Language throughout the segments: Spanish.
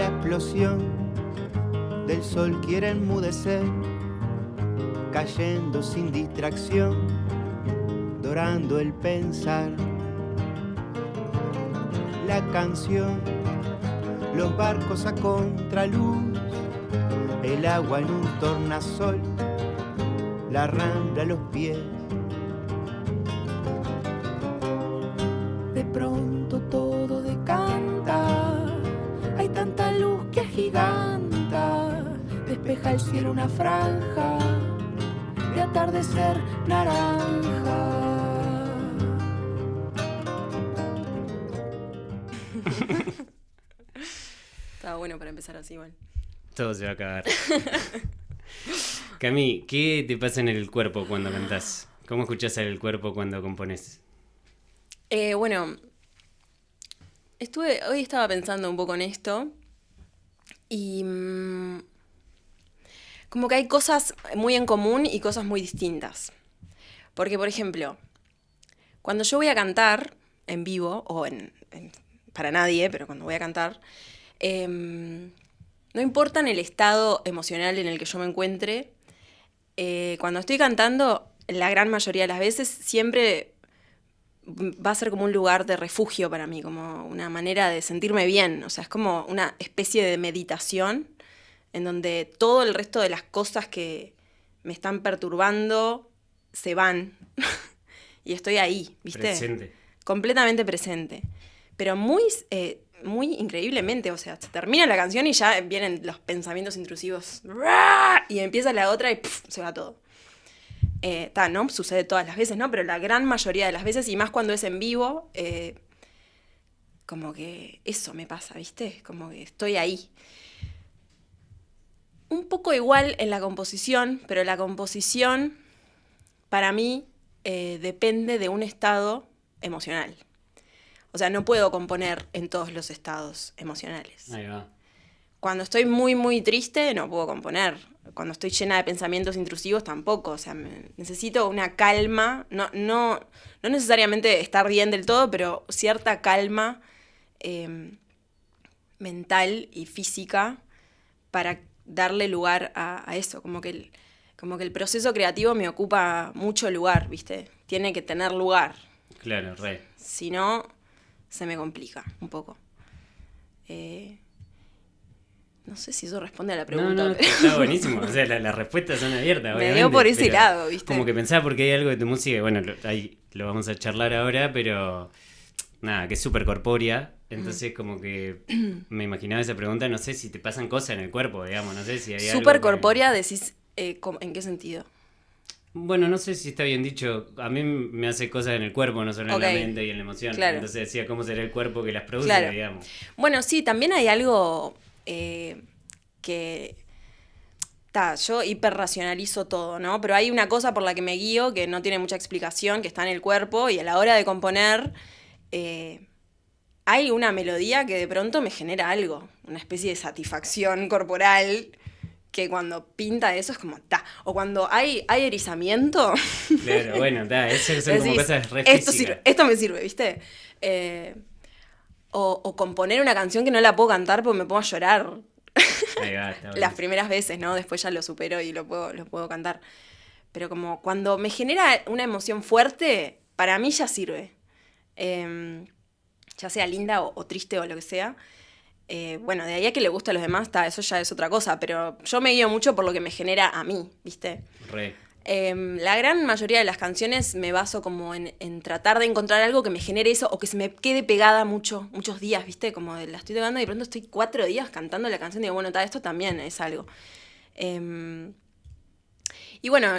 la explosión del sol quiere enmudecer, cayendo sin distracción, dorando el pensar. La canción, los barcos a contraluz, el agua en un tornasol, la rambla a los pies. De pronto todo decanta, hay tanta luz que agiganta, despeja el cielo una franja de atardecer naranja. Estaba bueno para empezar así igual. Todo se va a acabar. Cami, ¿qué te pasa en el cuerpo cuando cantás? ¿Cómo escuchás el cuerpo cuando componés? Bueno, hoy estaba pensando un poco en esto y como que hay cosas muy en común y cosas muy distintas. Porque, por ejemplo, cuando yo voy a cantar en vivo, o para nadie, pero cuando voy a cantar, no importa en el estado emocional en el que yo me encuentre, cuando estoy cantando, la gran mayoría de las veces siempre va a ser como un lugar de refugio para mí, como una manera de sentirme bien. O sea, es como una especie de meditación en donde todo el resto de las cosas que me están perturbando se van. Y estoy ahí, ¿viste? Presente. Completamente presente. Pero muy increíblemente, o sea, se termina la canción y ya vienen los pensamientos intrusivos. Y empieza la otra y se va todo. No sucede todas las veces, ¿no? Pero la gran mayoría de las veces, y más cuando es en vivo, como que eso me pasa, ¿viste? Como que estoy ahí. Un poco igual en la composición, pero la composición, para mí, depende de un estado emocional. O sea, no puedo componer en todos los estados emocionales. Ahí va. Cuando estoy muy, muy triste, no puedo componer. Cuando estoy llena de pensamientos intrusivos, tampoco. O sea, necesito una calma. No necesariamente estar bien del todo, pero cierta calma mental y física para darle lugar a eso. Como que el proceso creativo me ocupa mucho lugar, ¿viste? Tiene que tener lugar. Claro, re. Si no, se me complica un poco. No sé si eso responde a la pregunta. No, pero... está buenísimo. O sea, las respuestas son abiertas, Me obviamente. dio por ese pero lado, ¿viste? Como que pensaba porque hay algo de tu música, bueno, ahí lo vamos a charlar ahora, pero nada, que es súper corpórea. Entonces como que me imaginaba esa pregunta, no sé si te pasan cosas en el cuerpo, digamos, no sé si hay algo Súper que... corpórea, decís, ¿en qué sentido? Bueno, no sé si está bien dicho, a mí me hace cosas en el cuerpo, no solo en la mente y en la emoción. Claro. Entonces decía, ¿cómo será el cuerpo que las produce, Claro. digamos? Bueno, sí, también hay algo que... yo hiperracionalizo todo, ¿no? Pero hay una cosa por la que me guío que no tiene mucha explicación, que está en el cuerpo, y a la hora de componer hay una melodía que de pronto me genera algo, una especie de satisfacción corporal que cuando pinta eso es como ta. O cuando hay erizamiento. Claro, bueno, eso son como cosas re físicas. Esto me sirve, ¿viste? O componer una canción que no la puedo cantar porque me pongo a llorar. Ahí va, está bien. Las primeras veces, ¿no? Después ya lo supero y lo puedo cantar. Pero como cuando me genera una emoción fuerte, para mí ya sirve. Ya sea linda o triste o lo que sea. Bueno, de ahí a que le guste a los demás, eso ya es otra cosa. Pero yo me guío mucho por lo que me genera a mí, ¿viste? Re. La gran mayoría de las canciones me baso como en tratar de encontrar algo que me genere eso o que se me quede pegada muchos días, ¿viste? Como la estoy tocando y de pronto estoy 4 días cantando la canción y digo, bueno, esto también es algo. Y bueno,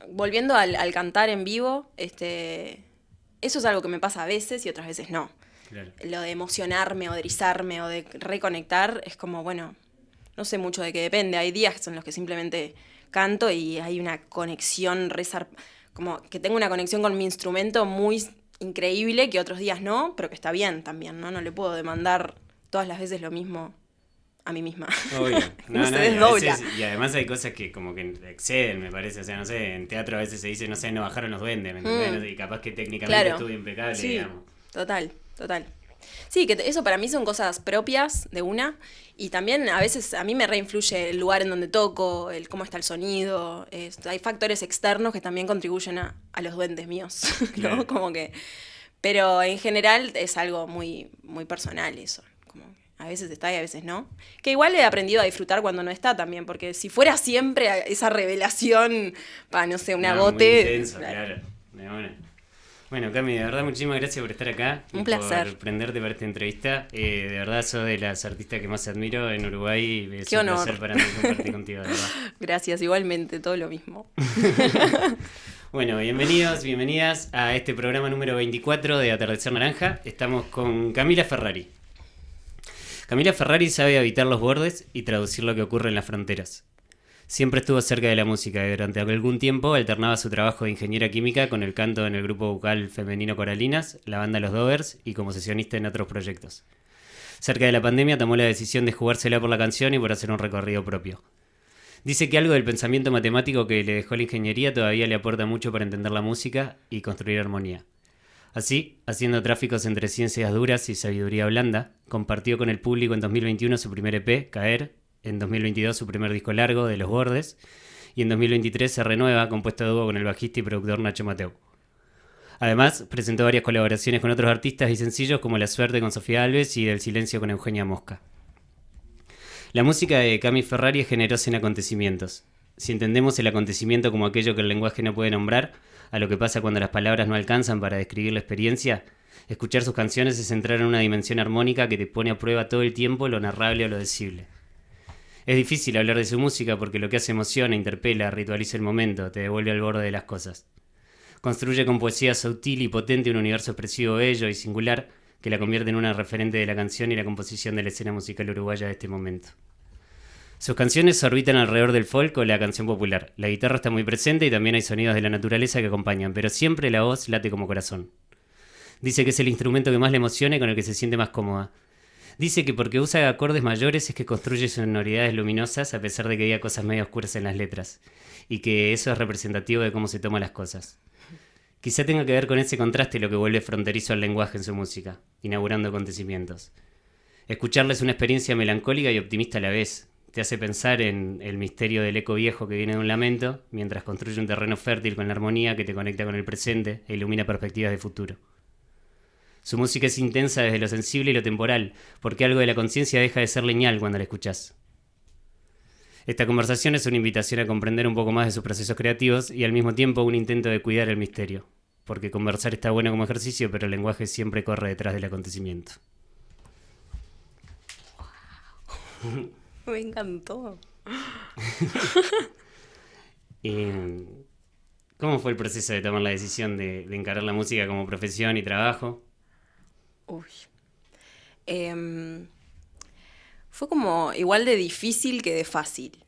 volviendo al cantar en vivo, eso es algo que me pasa a veces y otras veces no. Claro. Lo de emocionarme o de erizarme o de reconectar es como, bueno, no sé mucho de qué depende. Hay días en los que simplemente canto y hay una conexión como que tengo una conexión con mi instrumento muy increíble que otros días no, pero que está bien también, ¿no? No le puedo demandar todas las veces lo mismo a mí misma. Obvio. No se y, desdobla. y además hay cosas que como que exceden, me parece. O sea, no sé, en teatro a veces se dice, no sé, no bajaron los duendes, ¿me entendés? No sé, y capaz que técnicamente estuvo impecable, sí, digamos. Total. Sí, que eso para mí son cosas propias de una, y también a veces a mí me reinfluye el lugar en donde toco, el cómo está el sonido, hay factores externos que también contribuyen a los duendes míos, ¿no? Claro. Como que, pero en general es algo muy, muy personal eso, como a veces está y a veces no, que igual he aprendido a disfrutar cuando no está también, porque si fuera siempre esa revelación, no sé, un No, agote. muy intenso, claro. De una. Bueno, Cami, de verdad muchísimas gracias por estar acá. Un y placer. por prenderte para esta entrevista. De verdad sos de las artistas que más admiro en Uruguay. Es Qué un honor. placer para mí compartir contigo, de verdad. Gracias, igualmente, todo lo mismo. Bueno, bienvenidos, bienvenidas a este programa número 24 de Atardecer Naranja. Estamos con Camila Ferrari. Camila Ferrari sabe habitar los bordes y traducir lo que ocurre en las fronteras. Siempre estuvo cerca de la música y durante algún tiempo alternaba su trabajo de ingeniera química con el canto en el grupo vocal femenino Coralinas, la banda Los Dovers y como sesionista en otros proyectos. Cerca de la pandemia tomó la decisión de jugársela por la canción y por hacer un recorrido propio. Dice que algo del pensamiento matemático que le dejó la ingeniería todavía le aporta mucho para entender la música y construir armonía. Así, haciendo tráficos entre ciencias duras y sabiduría blanda, compartió con el público en 2021 su primer EP, Caer, en 2022 su primer disco largo, De los Bordes, y en 2023 se renueva, compuesto a dúo con el bajista y productor Nacho Mateu. Además, presentó varias colaboraciones con otros artistas y sencillos como La Suerte con Sofía Alves y Del Silencio con Eugenia Mosca. La música de Cami Ferrari es generosa en acontecimientos. Si entendemos el acontecimiento como aquello que el lenguaje no puede nombrar, a lo que pasa cuando las palabras no alcanzan para describir la experiencia, escuchar sus canciones es entrar en una dimensión armónica que te pone a prueba todo el tiempo lo narrable o lo decible. Es difícil hablar de su música porque lo que hace emociona, interpela, ritualiza el momento, te devuelve al borde de las cosas. Construye con poesía sutil y potente un universo expresivo bello y singular que la convierte en una referente de la canción y la composición de la escena musical uruguaya de este momento. Sus canciones orbitan alrededor del folk o la canción popular. La guitarra está muy presente y también hay sonidos de la naturaleza que acompañan, pero siempre la voz late como corazón. Dice que es el instrumento que más le emociona y con el que se siente más cómoda. Dice que porque usa acordes mayores es que construye sonoridades luminosas a pesar de que diga cosas medio oscuras en las letras, y que eso es representativo de cómo se toman las cosas. Quizá tenga que ver con ese contraste lo que vuelve fronterizo al lenguaje en su música, inaugurando acontecimientos. Escucharla es una experiencia melancólica y optimista a la vez. Te hace pensar en el misterio del eco viejo que viene de un lamento, mientras construye un terreno fértil con la armonía que te conecta con el presente e ilumina perspectivas de futuro. Su música es intensa desde lo sensible y lo temporal, porque algo de la conciencia deja de ser lineal cuando la escuchás. Esta conversación es una invitación a comprender un poco más de sus procesos creativos y al mismo tiempo un intento de cuidar el misterio, porque conversar está bueno como ejercicio, pero el lenguaje siempre corre detrás del acontecimiento. Me encantó. ¿Cómo fue el proceso de tomar la decisión de encarar la música como profesión y trabajo? Uy. Fue como igual de difícil que de fácil.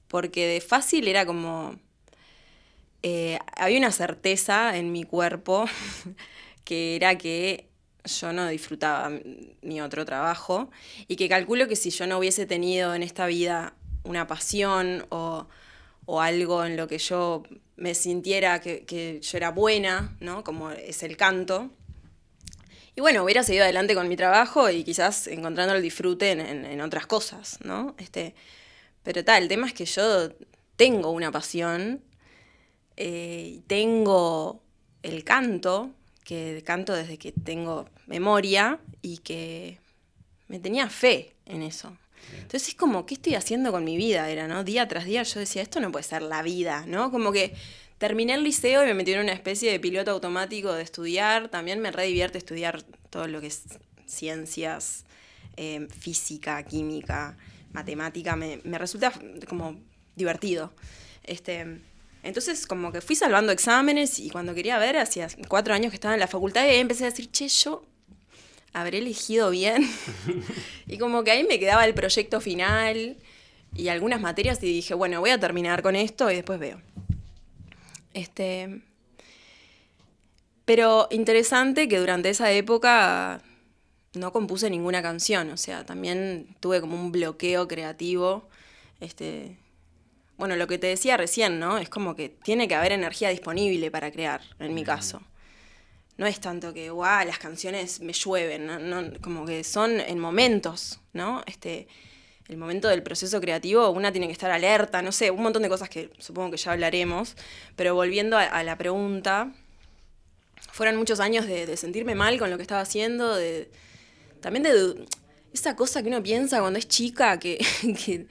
Porque de fácil era como... había una certeza en mi cuerpo que era que yo no disfrutaba mi otro trabajo y que calculo que si yo no hubiese tenido en esta vida una pasión o algo en lo que yo me sintiera que yo era buena, ¿no? Como es el canto. Y bueno, hubiera seguido adelante con mi trabajo y quizás encontrando el disfrute en otras cosas, ¿no? Pero el tema es que yo tengo una pasión, tengo el canto, que canto desde que tengo memoria y que me tenía fe en eso. Entonces es como, ¿qué estoy haciendo con mi vida? Era, ¿no? Día tras día yo decía, esto no puede ser la vida, ¿no? Como que terminé el liceo y me metí en una especie de piloto automático de estudiar. También me re divierte estudiar todo lo que es ciencias, física, química, matemática. Me resulta como divertido. Entonces como que fui salvando exámenes y cuando quería ver, hacía 4 años que estaba en la facultad y ahí empecé a decir, che, yo habré elegido bien. Y como que ahí me quedaba el proyecto final y algunas materias y dije, bueno, voy a terminar con esto y después veo. Pero interesante que durante esa época no compuse ninguna canción, o sea, también tuve como un bloqueo creativo. Bueno, lo que te decía recién, ¿no? Es como que tiene que haber energía disponible para crear, en mi caso. no es tanto que, guau, las canciones me llueven, como que son en momentos, ¿no? El momento del proceso creativo, una tiene que estar alerta, no sé, un montón de cosas que supongo que ya hablaremos, pero volviendo a la pregunta, fueron muchos años de sentirme mal con lo que estaba haciendo, también de esa cosa que uno piensa cuando es chica, que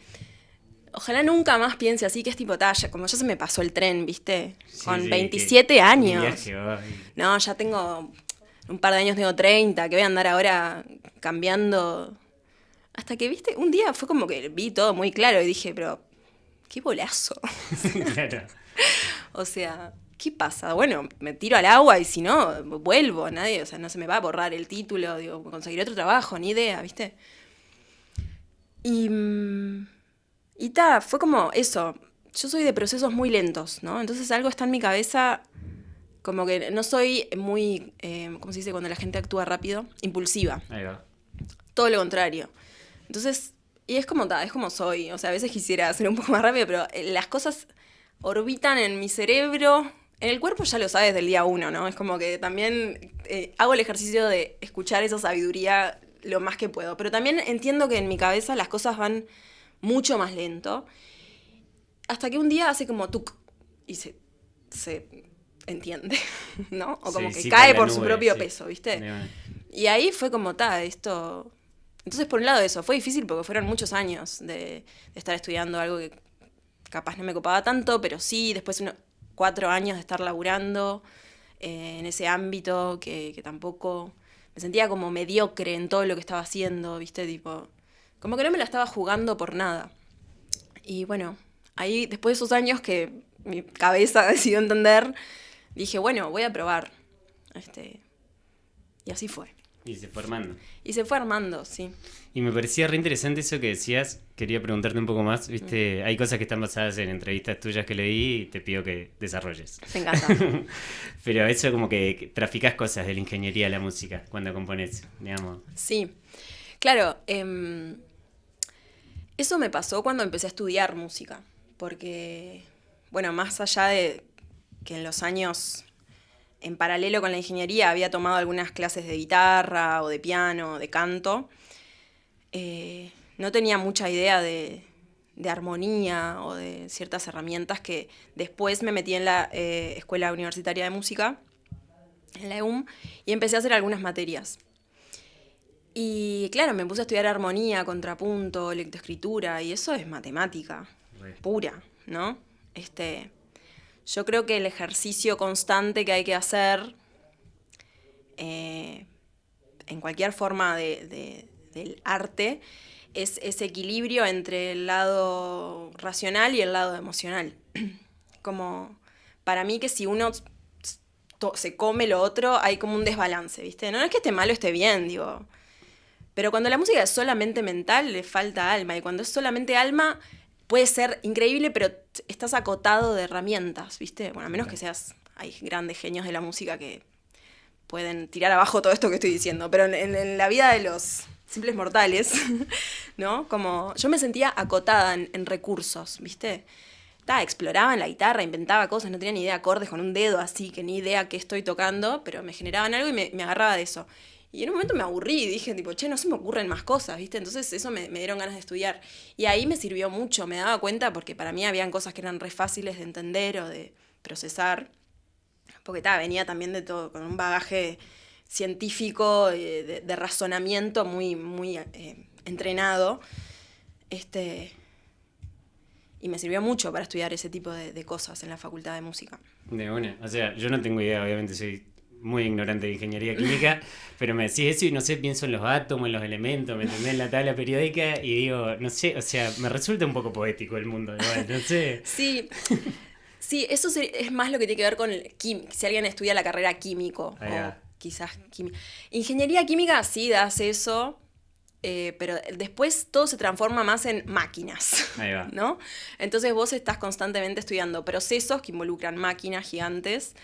ojalá nunca más piense así, que es tipo, como ya se me pasó el tren, ¿viste? Sí, Con sí, 27 años. Viaje, No, ya tengo un par de años, tengo 30, que voy a andar ahora cambiando. Hasta que, ¿viste? Un día fue como que vi todo muy claro y dije, pero, qué bolazo. Claro. O sea, ¿qué pasa? Bueno, me tiro al agua y si no, vuelvo, nadie, o sea, no se me va a borrar el título, digo, conseguiré otro trabajo, ni idea, ¿viste? Y fue como eso. Yo soy de procesos muy lentos, ¿no? Entonces algo está en mi cabeza, como que no soy muy, ¿cómo se dice cuando la gente actúa rápido? Impulsiva. Ahí va. Todo lo contrario. Entonces, y es como soy. O sea, a veces quisiera ser un poco más rápido, pero las cosas orbitan en mi cerebro. En el cuerpo ya lo sabes desde el día uno, ¿no? Es como que también hago el ejercicio de escuchar esa sabiduría lo más que puedo. Pero también entiendo que en mi cabeza las cosas van mucho más lento. Hasta que un día hace como tuc y se entiende, ¿no? O como que cae por su propio peso, ¿viste? Y ahí fue como, esto... Entonces, por un lado eso, fue difícil porque fueron muchos años de estar estudiando algo que capaz no me copaba tanto, pero sí, después 4 años de estar laburando en ese ámbito que tampoco... Me sentía como mediocre en todo lo que estaba haciendo, ¿viste? Tipo, como que no me la estaba jugando por nada. Y bueno, ahí, después de esos años que mi cabeza decidió entender, dije, bueno, voy a probar. Y así fue. Y se fue armando. Y se fue armando, sí. Y me parecía re interesante eso que decías. Quería preguntarte un poco más. Viste, hay cosas que están basadas en entrevistas tuyas que leí y te pido que desarrolles. Me encanta. Pero eso como que traficás cosas de la ingeniería a la música cuando componés, digamos. Sí, claro. Eso me pasó cuando empecé a estudiar música. Porque, bueno, más allá de que en los años... En paralelo con la ingeniería había tomado algunas clases de guitarra o de piano, de canto. No tenía mucha idea de armonía o de ciertas herramientas que después me metí en la Escuela Universitaria de Música, en la EUM, y empecé a hacer algunas materias. Y claro, me puse a estudiar armonía, contrapunto, lectoescritura, y eso es matemática pura, ¿no? Yo creo que el ejercicio constante que hay que hacer en cualquier forma del arte es ese equilibrio entre el lado racional y el lado emocional. Como para mí que si uno se come lo otro, hay como un desbalance, ¿viste? No es que esté mal o esté bien, digo. Pero cuando la música es solamente mental, le falta alma. Y cuando es solamente alma... Puede ser increíble, pero estás acotado de herramientas, ¿viste? Bueno, a menos que seas... Hay grandes genios de la música que pueden tirar abajo todo esto que estoy diciendo. Pero en la vida de los simples mortales, ¿no? Como yo me sentía acotada en recursos, ¿viste? Exploraba en la guitarra, inventaba cosas, no tenía ni idea de acordes con un dedo así, que ni idea qué estoy tocando, pero me generaban algo y me agarraba de eso. Y en un momento me aburrí y dije, tipo, no se me ocurren más cosas, ¿viste? Entonces eso me dieron ganas de estudiar. Y ahí me sirvió mucho, me daba cuenta, porque para mí habían cosas que eran re fáciles de entender o de procesar. Porque venía también de todo, con un bagaje científico, de razonamiento muy, muy entrenado. Y me sirvió mucho para estudiar ese tipo de cosas en la Facultad de Música. De una. O sea, yo no tengo idea, obviamente soy muy ignorante de ingeniería química, pero me decís eso y no sé, pienso en los átomos, en los elementos, ¿me entendés? En la tabla periódica y digo, no sé, o sea, me resulta un poco poético el mundo, igual, no sé. Sí, eso es más lo que tiene que ver con si alguien estudia la carrera químico, o quizás química. Ingeniería química sí das eso, pero después todo se transforma más en máquinas, Ahí va. ¿no? Entonces vos estás constantemente estudiando procesos que involucran máquinas gigantes.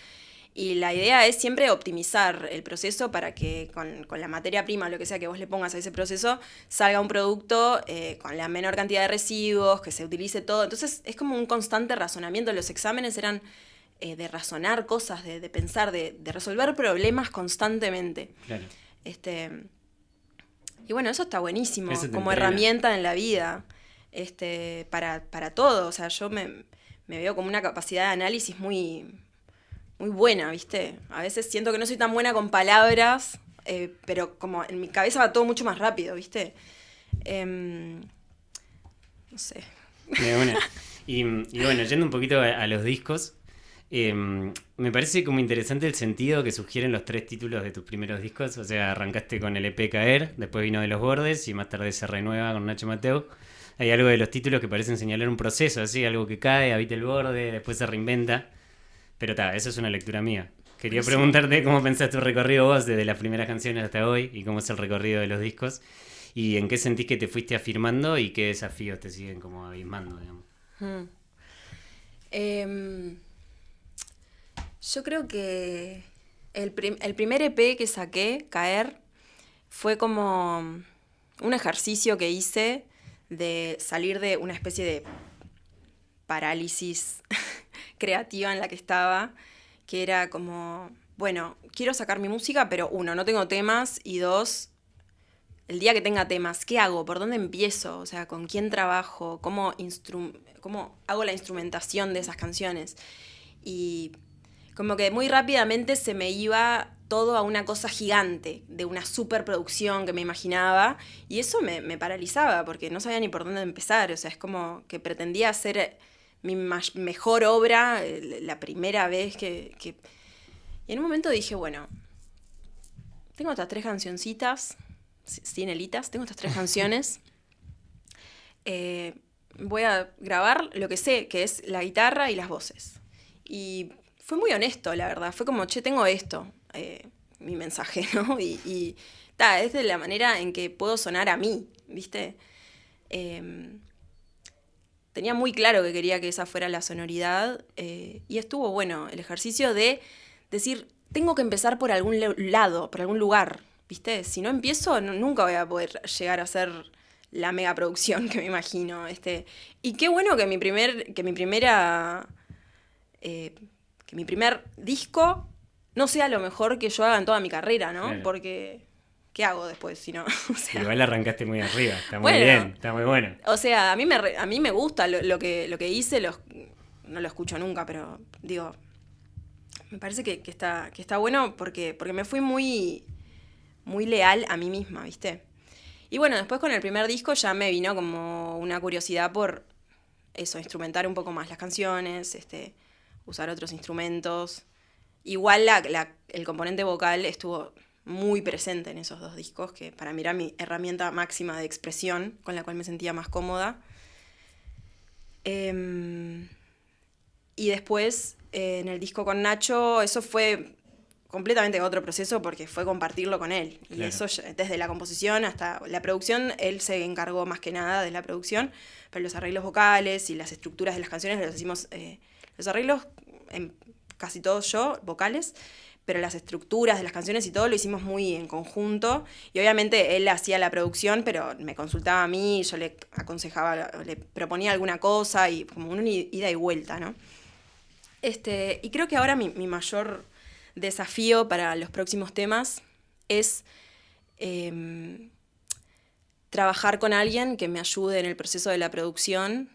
Y la idea es siempre optimizar el proceso para que con la materia prima, lo que sea que vos le pongas a ese proceso, salga un producto con la menor cantidad de residuos, que se utilice todo. Entonces es como un constante razonamiento. Los exámenes eran de razonar cosas, de pensar, de resolver problemas constantemente. Claro. Y bueno, eso está buenísimo Eso te como entrena. herramienta en la vida, para todo. O sea, yo me veo como una capacidad de análisis muy, muy buena, ¿viste? A veces siento que no soy tan buena con palabras, pero como en mi cabeza va todo mucho más rápido, ¿viste? No sé. De una. Y bueno, yendo un poquito a los discos, me parece como interesante el sentido que sugieren los 3 títulos de tus primeros discos. O sea, arrancaste con el EP Caer, después vino De los Bordes y más tarde se renueva con Nacho Mateo. Hay algo de los títulos que parecen señalar un proceso, así, algo que cae, habita el borde, después se reinventa. Pero eso es una lectura mía. Quería preguntarte cómo pensás tu recorrido vos desde las primeras canciones hasta hoy y cómo es el recorrido de los discos y en qué sentís que te fuiste afirmando y qué desafíos te siguen como abismando, digamos. Yo creo que el primer EP que saqué, Caer, fue como un ejercicio que hice de salir de una especie de parálisis creativa en la que estaba, que era como, bueno, quiero sacar mi música, pero 1, no tengo temas, y 2, el día que tenga temas, ¿qué hago? ¿Por dónde empiezo? O sea, ¿con quién trabajo? ¿Cómo hago la instrumentación de esas canciones? Y como que muy rápidamente se me iba todo a una cosa gigante, de una superproducción que me imaginaba, y eso me paralizaba, porque no sabía ni por dónde empezar. O sea, es como que pretendía hacer mi mejor obra la primera vez que... Y en un momento dije, bueno, tengo estas 3 cancioncitas, sin elitas, tengo estas 3 canciones, voy a grabar lo que sé, que es la guitarra y las voces. Y fue muy honesto, la verdad, fue como, che, tengo esto, mi mensaje, ¿no? Y es de la manera en que puedo sonar a mí, ¿viste? Tenía muy claro que quería que esa fuera la sonoridad, y estuvo bueno el ejercicio de decir, tengo que empezar por algún lado, por algún lugar, ¿viste? Si no empiezo, nunca voy a poder llegar a ser la megaproducción que me imagino. Y qué bueno que mi primer disco no sea lo mejor que yo haga en toda mi carrera, ¿no? Claro. Porque, ¿qué hago después si no? O sea, Igual arrancaste muy arriba, está muy bueno, bien, está muy bueno. o sea, a mí me gusta lo que hice, no lo escucho nunca, pero digo, me parece que está bueno porque me fui muy, muy leal a mí misma, ¿viste? Y bueno, después con el primer disco ya me vino como una curiosidad por eso, instrumentar un poco más las canciones, usar otros instrumentos. Igual el componente vocal estuvo muy presente en esos 2 discos, que para mí era mi herramienta máxima de expresión, con la cual me sentía más cómoda. Y después, en el disco con Nacho, eso fue completamente otro proceso porque fue compartirlo con él. Y Claro. eso, desde la composición hasta la producción, él se encargó más que nada de la producción, pero los arreglos vocales y las estructuras de las canciones los hicimos, los arreglos, casi todos yo, vocales, pero las estructuras de las canciones y todo lo hicimos muy en conjunto. Y obviamente él hacía la producción, pero me consultaba a mí, yo le aconsejaba, le proponía alguna cosa, y como una ida y vuelta, ¿no? Y creo que ahora mi mayor desafío para los próximos temas es trabajar con alguien que me ayude en el proceso de la producción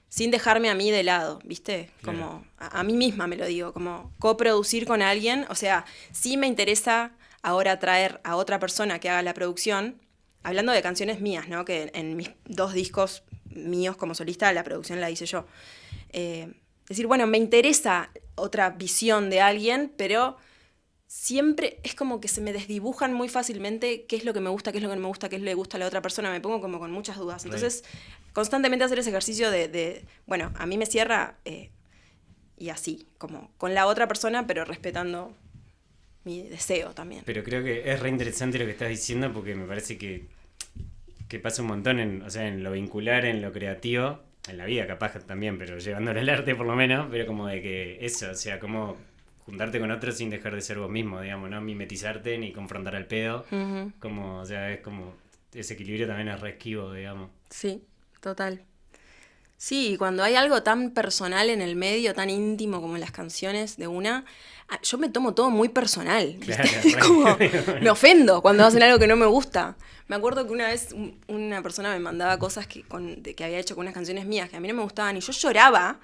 sin dejarme a mí de lado, ¿viste? Como a mí misma me lo digo, como coproducir con alguien. O sea, sí me interesa ahora traer a otra persona que haga la producción, hablando de canciones mías, ¿no? Que en mis 2 discos míos como solista la producción la hice yo. Decir, bueno, me interesa otra visión de alguien, pero siempre es como que se me desdibujan muy fácilmente qué es lo que me gusta, qué es lo que no me gusta, qué le gusta a la otra persona. Me pongo como con muchas dudas. Entonces, constantemente hacer ese ejercicio de bueno, a mí me cierra, y así, como con la otra persona, pero respetando mi deseo también. Pero creo que es re interesante lo que estás diciendo porque me parece que pasa un montón o sea, en lo vincular, en lo creativo, en la vida capaz también, pero llevándolo al arte por lo menos, pero como de que eso, o sea, como juntarte con otros sin dejar de ser vos mismo, digamos, no mimetizarte ni confrontar al pedo, como, o sea, es como ese equilibrio también es re esquivo, digamos. Sí, total. Sí, cuando hay algo tan personal en el medio, tan íntimo como en las canciones de una, yo me tomo todo muy personal, ¿viste? Claro, Es como, me ofendo cuando hacen algo que no me gusta. Me acuerdo que una vez una persona me mandaba cosas que había hecho con unas canciones mías que a mí no me gustaban y yo lloraba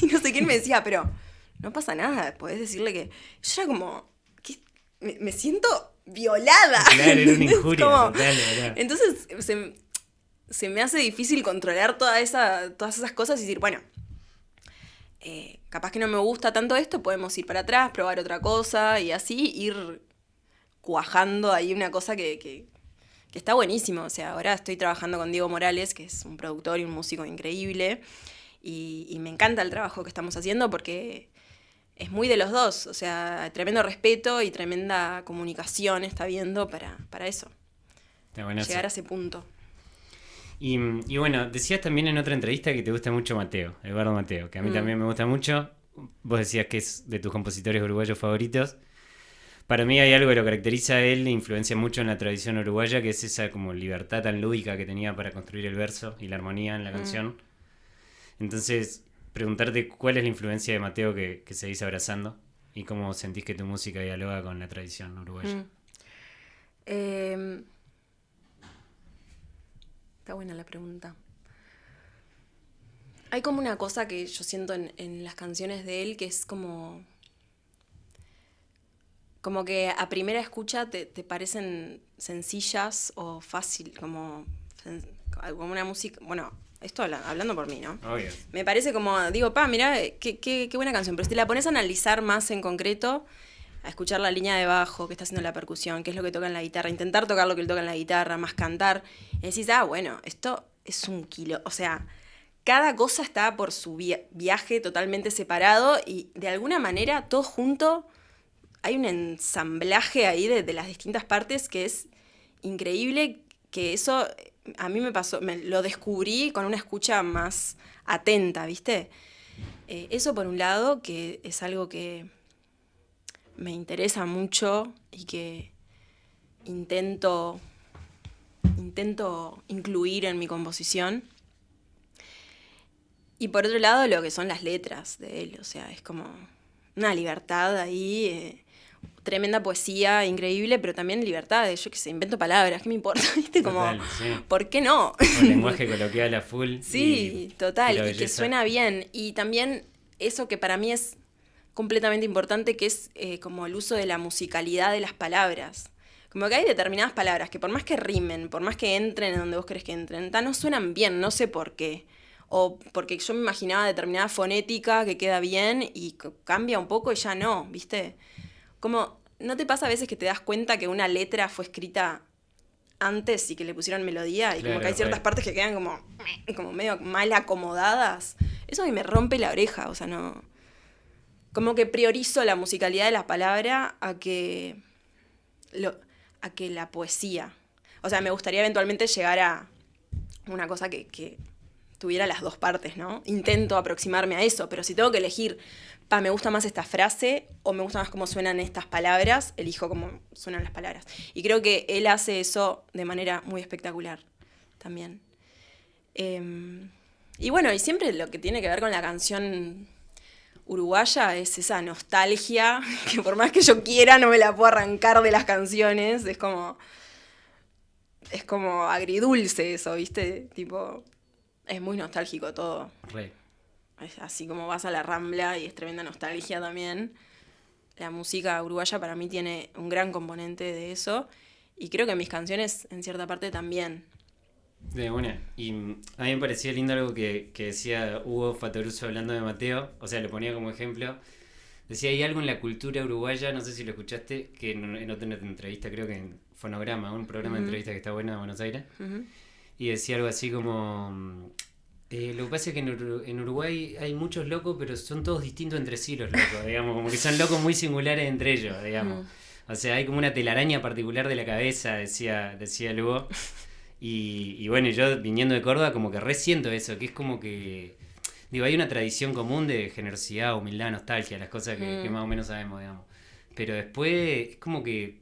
y no sé quién me decía, pero no pasa nada, podés decirle que... Yo era como, ¿qué? Me siento violada. Claro, era una Es injuria como- total, ¿verdad? Entonces se me hace difícil controlar todas esas cosas y decir, bueno, capaz que no me gusta tanto esto, podemos ir para atrás, probar otra cosa y así ir cuajando ahí una cosa que está buenísimo. O sea, ahora estoy trabajando con Diego Morales, que es un productor y un músico increíble, y me encanta el trabajo que estamos haciendo porque es muy de los dos. O sea, tremendo respeto y tremenda comunicación está habiendo para eso, Está buenazo. llegar a ese punto. Y bueno, decías también en otra entrevista que te gusta mucho Mateo, Eduardo Mateo, que a mí también me gusta mucho. Vos decías que es de tus compositores uruguayos favoritos. Para mí hay algo que lo caracteriza a él, le influencia mucho en la tradición uruguaya, que es esa como libertad tan lúdica que tenía para construir el verso y la armonía en la canción. Entonces, preguntarte cuál es la influencia de Mateo que seguís abrazando y cómo sentís que tu música dialoga con la tradición uruguaya. Está buena la pregunta. Hay como una cosa que yo siento en las canciones de él que es como que a primera escucha te parecen sencillas o fácil, como una música, bueno, esto hablando por mí, ¿no? Obvio. Me parece como, digo, mirá, qué buena canción, pero si te la pones a analizar más en concreto, a escuchar la línea de bajo, qué está haciendo la percusión, qué es lo que toca en la guitarra, intentar tocar lo que él toca en la guitarra, más cantar, y decís, bueno, esto es un kilo, o sea, cada cosa está por su viaje totalmente separado y de alguna manera todo junto hay un ensamblaje ahí de las distintas partes que es increíble, que eso a mí me pasó, lo descubrí con una escucha más atenta, ¿viste? Eso por un lado, que es algo que me interesa mucho y que intento incluir en mi composición. Y por otro lado, lo que son las letras de él, o sea, es como una libertad ahí, tremenda poesía, increíble, pero también libertad de, yo qué sé, invento palabras, ¿qué me importa? ¿Viste? Como, Total, sí. ¿por qué no? Con lenguaje coloquial a full. Sí, total, la y que belleza. suena bien. Y también eso que para mí es completamente importante, que es como el uso de la musicalidad de las palabras. Como que hay determinadas palabras que por más que rimen, por más que entren en donde vos querés que entren, no suenan bien, no sé por qué. O porque yo me imaginaba determinada fonética que queda bien y cambia un poco y ya no, ¿viste? Como, ¿no te pasa a veces que te das cuenta que una letra fue escrita antes y que le pusieron melodía y Claro, como que hay ciertas partes que quedan como medio mal acomodadas? Eso a mí me rompe la oreja, o sea, no... Como que priorizo la musicalidad de la palabra a que la poesía. O sea, me gustaría eventualmente llegar a una cosa que tuviera las dos partes, ¿no? Intento aproximarme a eso, pero si tengo que elegir, me gusta más esta frase o me gusta más cómo suenan estas palabras, elijo cómo suenan las palabras. Y creo que él hace eso de manera muy espectacular también. Y bueno, y siempre lo que tiene que ver con la canción uruguaya es esa nostalgia, que por más que yo quiera no me la puedo arrancar de las canciones, es como agridulce eso, ¿viste? Tipo, es muy nostálgico todo. Re. Es así como vas a la Rambla y es tremenda nostalgia también. La música uruguaya para mí tiene un gran componente de eso y creo que mis canciones en cierta parte también. De una. Y a mí me parecía lindo algo que decía Hugo Fatoruso hablando de Mateo, o sea, le ponía como ejemplo. Decía, hay algo en la cultura uruguaya, no sé si lo escuchaste, que en otra entrevista, creo que en Fonograma, un programa de entrevista que está bueno de Buenos Aires, y decía algo así como... lo que pasa es que en Uruguay hay muchos locos, pero son todos distintos entre sí los locos, digamos, como que son locos muy singulares entre ellos, digamos. O sea, hay como una telaraña particular de la cabeza, decía Lugo. Y bueno, yo viniendo de Córdoba como que resiento eso, que es como que... Digo, hay una tradición común de generosidad, humildad, nostalgia, las cosas que más o menos sabemos, digamos. Pero después es como que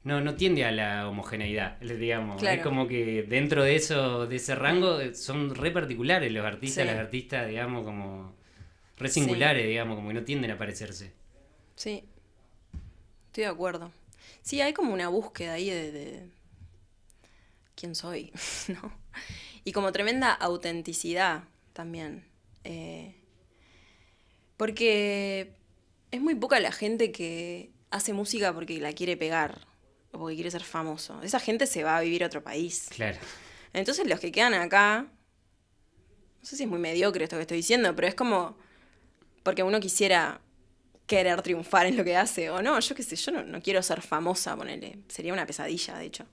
no tiende a la homogeneidad, digamos. Claro. Es como que dentro de eso, de ese rango, son re particulares los artistas, Sí. las artistas, digamos, como re Sí. singulares, digamos, como que no tienden a parecerse. Sí, estoy de acuerdo. Sí, hay como una búsqueda ahí de quién soy, ¿no? Y como tremenda autenticidad también. Porque es muy poca la gente que hace música porque la quiere pegar o porque quiere ser famoso. Esa gente se va a vivir a otro país. Claro. Entonces los que quedan acá, no sé si es muy mediocre esto que estoy diciendo, pero es como porque uno quisiera querer triunfar en lo que hace o no, yo qué sé, yo no quiero ser famosa, ponele, sería una pesadilla, de hecho.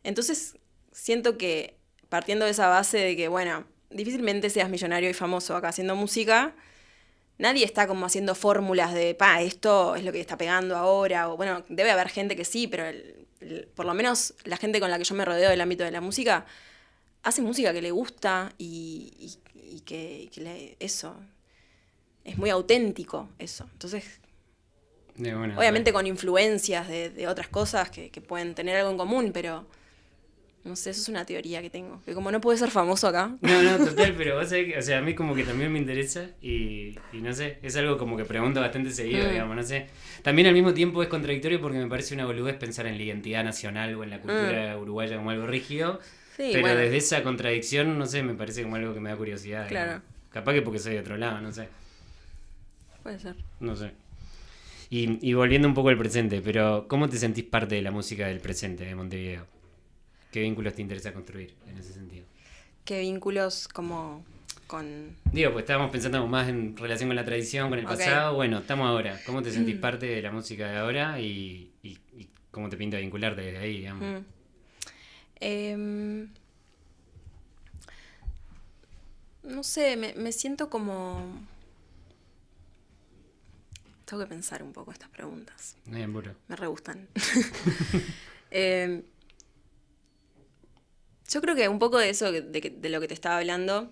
Entonces siento que partiendo de esa base de que, bueno, difícilmente seas millonario y famoso acá haciendo música, nadie está como haciendo fórmulas de, esto es lo que está pegando ahora, o bueno, debe haber gente que sí, pero por lo menos la gente con la que yo me rodeo del ámbito de la música hace música que le gusta y que eso, es muy auténtico eso. Entonces, Bueno, obviamente con influencias de otras cosas que pueden tener algo en común, pero no sé, eso es una teoría que tengo, que como no puede ser famoso acá. No, total, pero vos sabés que, o sea, a mí como que también me interesa y no sé, es algo como que pregunto bastante seguido, digamos, no sé. También al mismo tiempo es contradictorio porque me parece una boludez pensar en la identidad nacional o en la cultura uruguaya como algo rígido, Sí, pero bueno. desde esa contradicción, no sé, me parece como algo que me da curiosidad. Claro. Digamos. Capaz que porque soy de otro lado, no sé. Puede ser. No sé. Y volviendo un poco al presente, pero ¿cómo te sentís parte de la música del presente de Montevideo? ¿Qué vínculos te interesa construir en ese sentido? ¿Qué vínculos como con...? Digo, pues estábamos pensando más en relación con la tradición, con el Ok. pasado. Bueno, estamos ahora. ¿Cómo te sentís parte de la música de ahora y cómo te pinta vincularte desde ahí, digamos? No sé, me siento como... Tengo que pensar un poco estas preguntas. No hay apuro. Me re gustan. Yo creo que un poco de eso, de lo que te estaba hablando,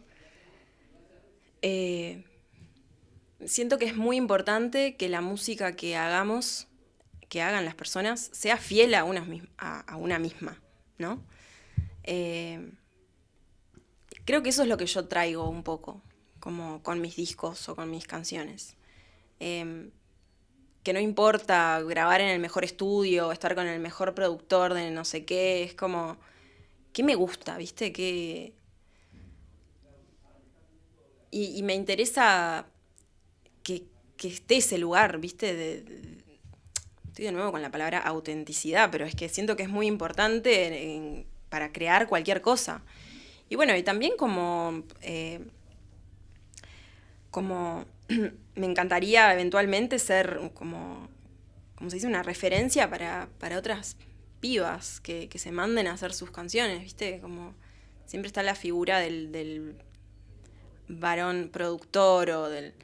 siento que es muy importante que la música que hagamos, que hagan las personas, sea fiel a una misma, ¿no? Creo que eso es lo que yo traigo un poco, como con mis discos o con mis canciones. Que no importa grabar en el mejor estudio, estar con el mejor productor de no sé qué, es como, ¿qué me gusta, viste? Y me interesa que esté ese lugar, viste, estoy de nuevo con la palabra autenticidad, pero es que siento que es muy importante para crear cualquier cosa. Y bueno, y también como me encantaría eventualmente ser como se dice, una referencia para otras pibas que se manden a hacer sus canciones, ¿viste? Como siempre está la figura del varón productor o del...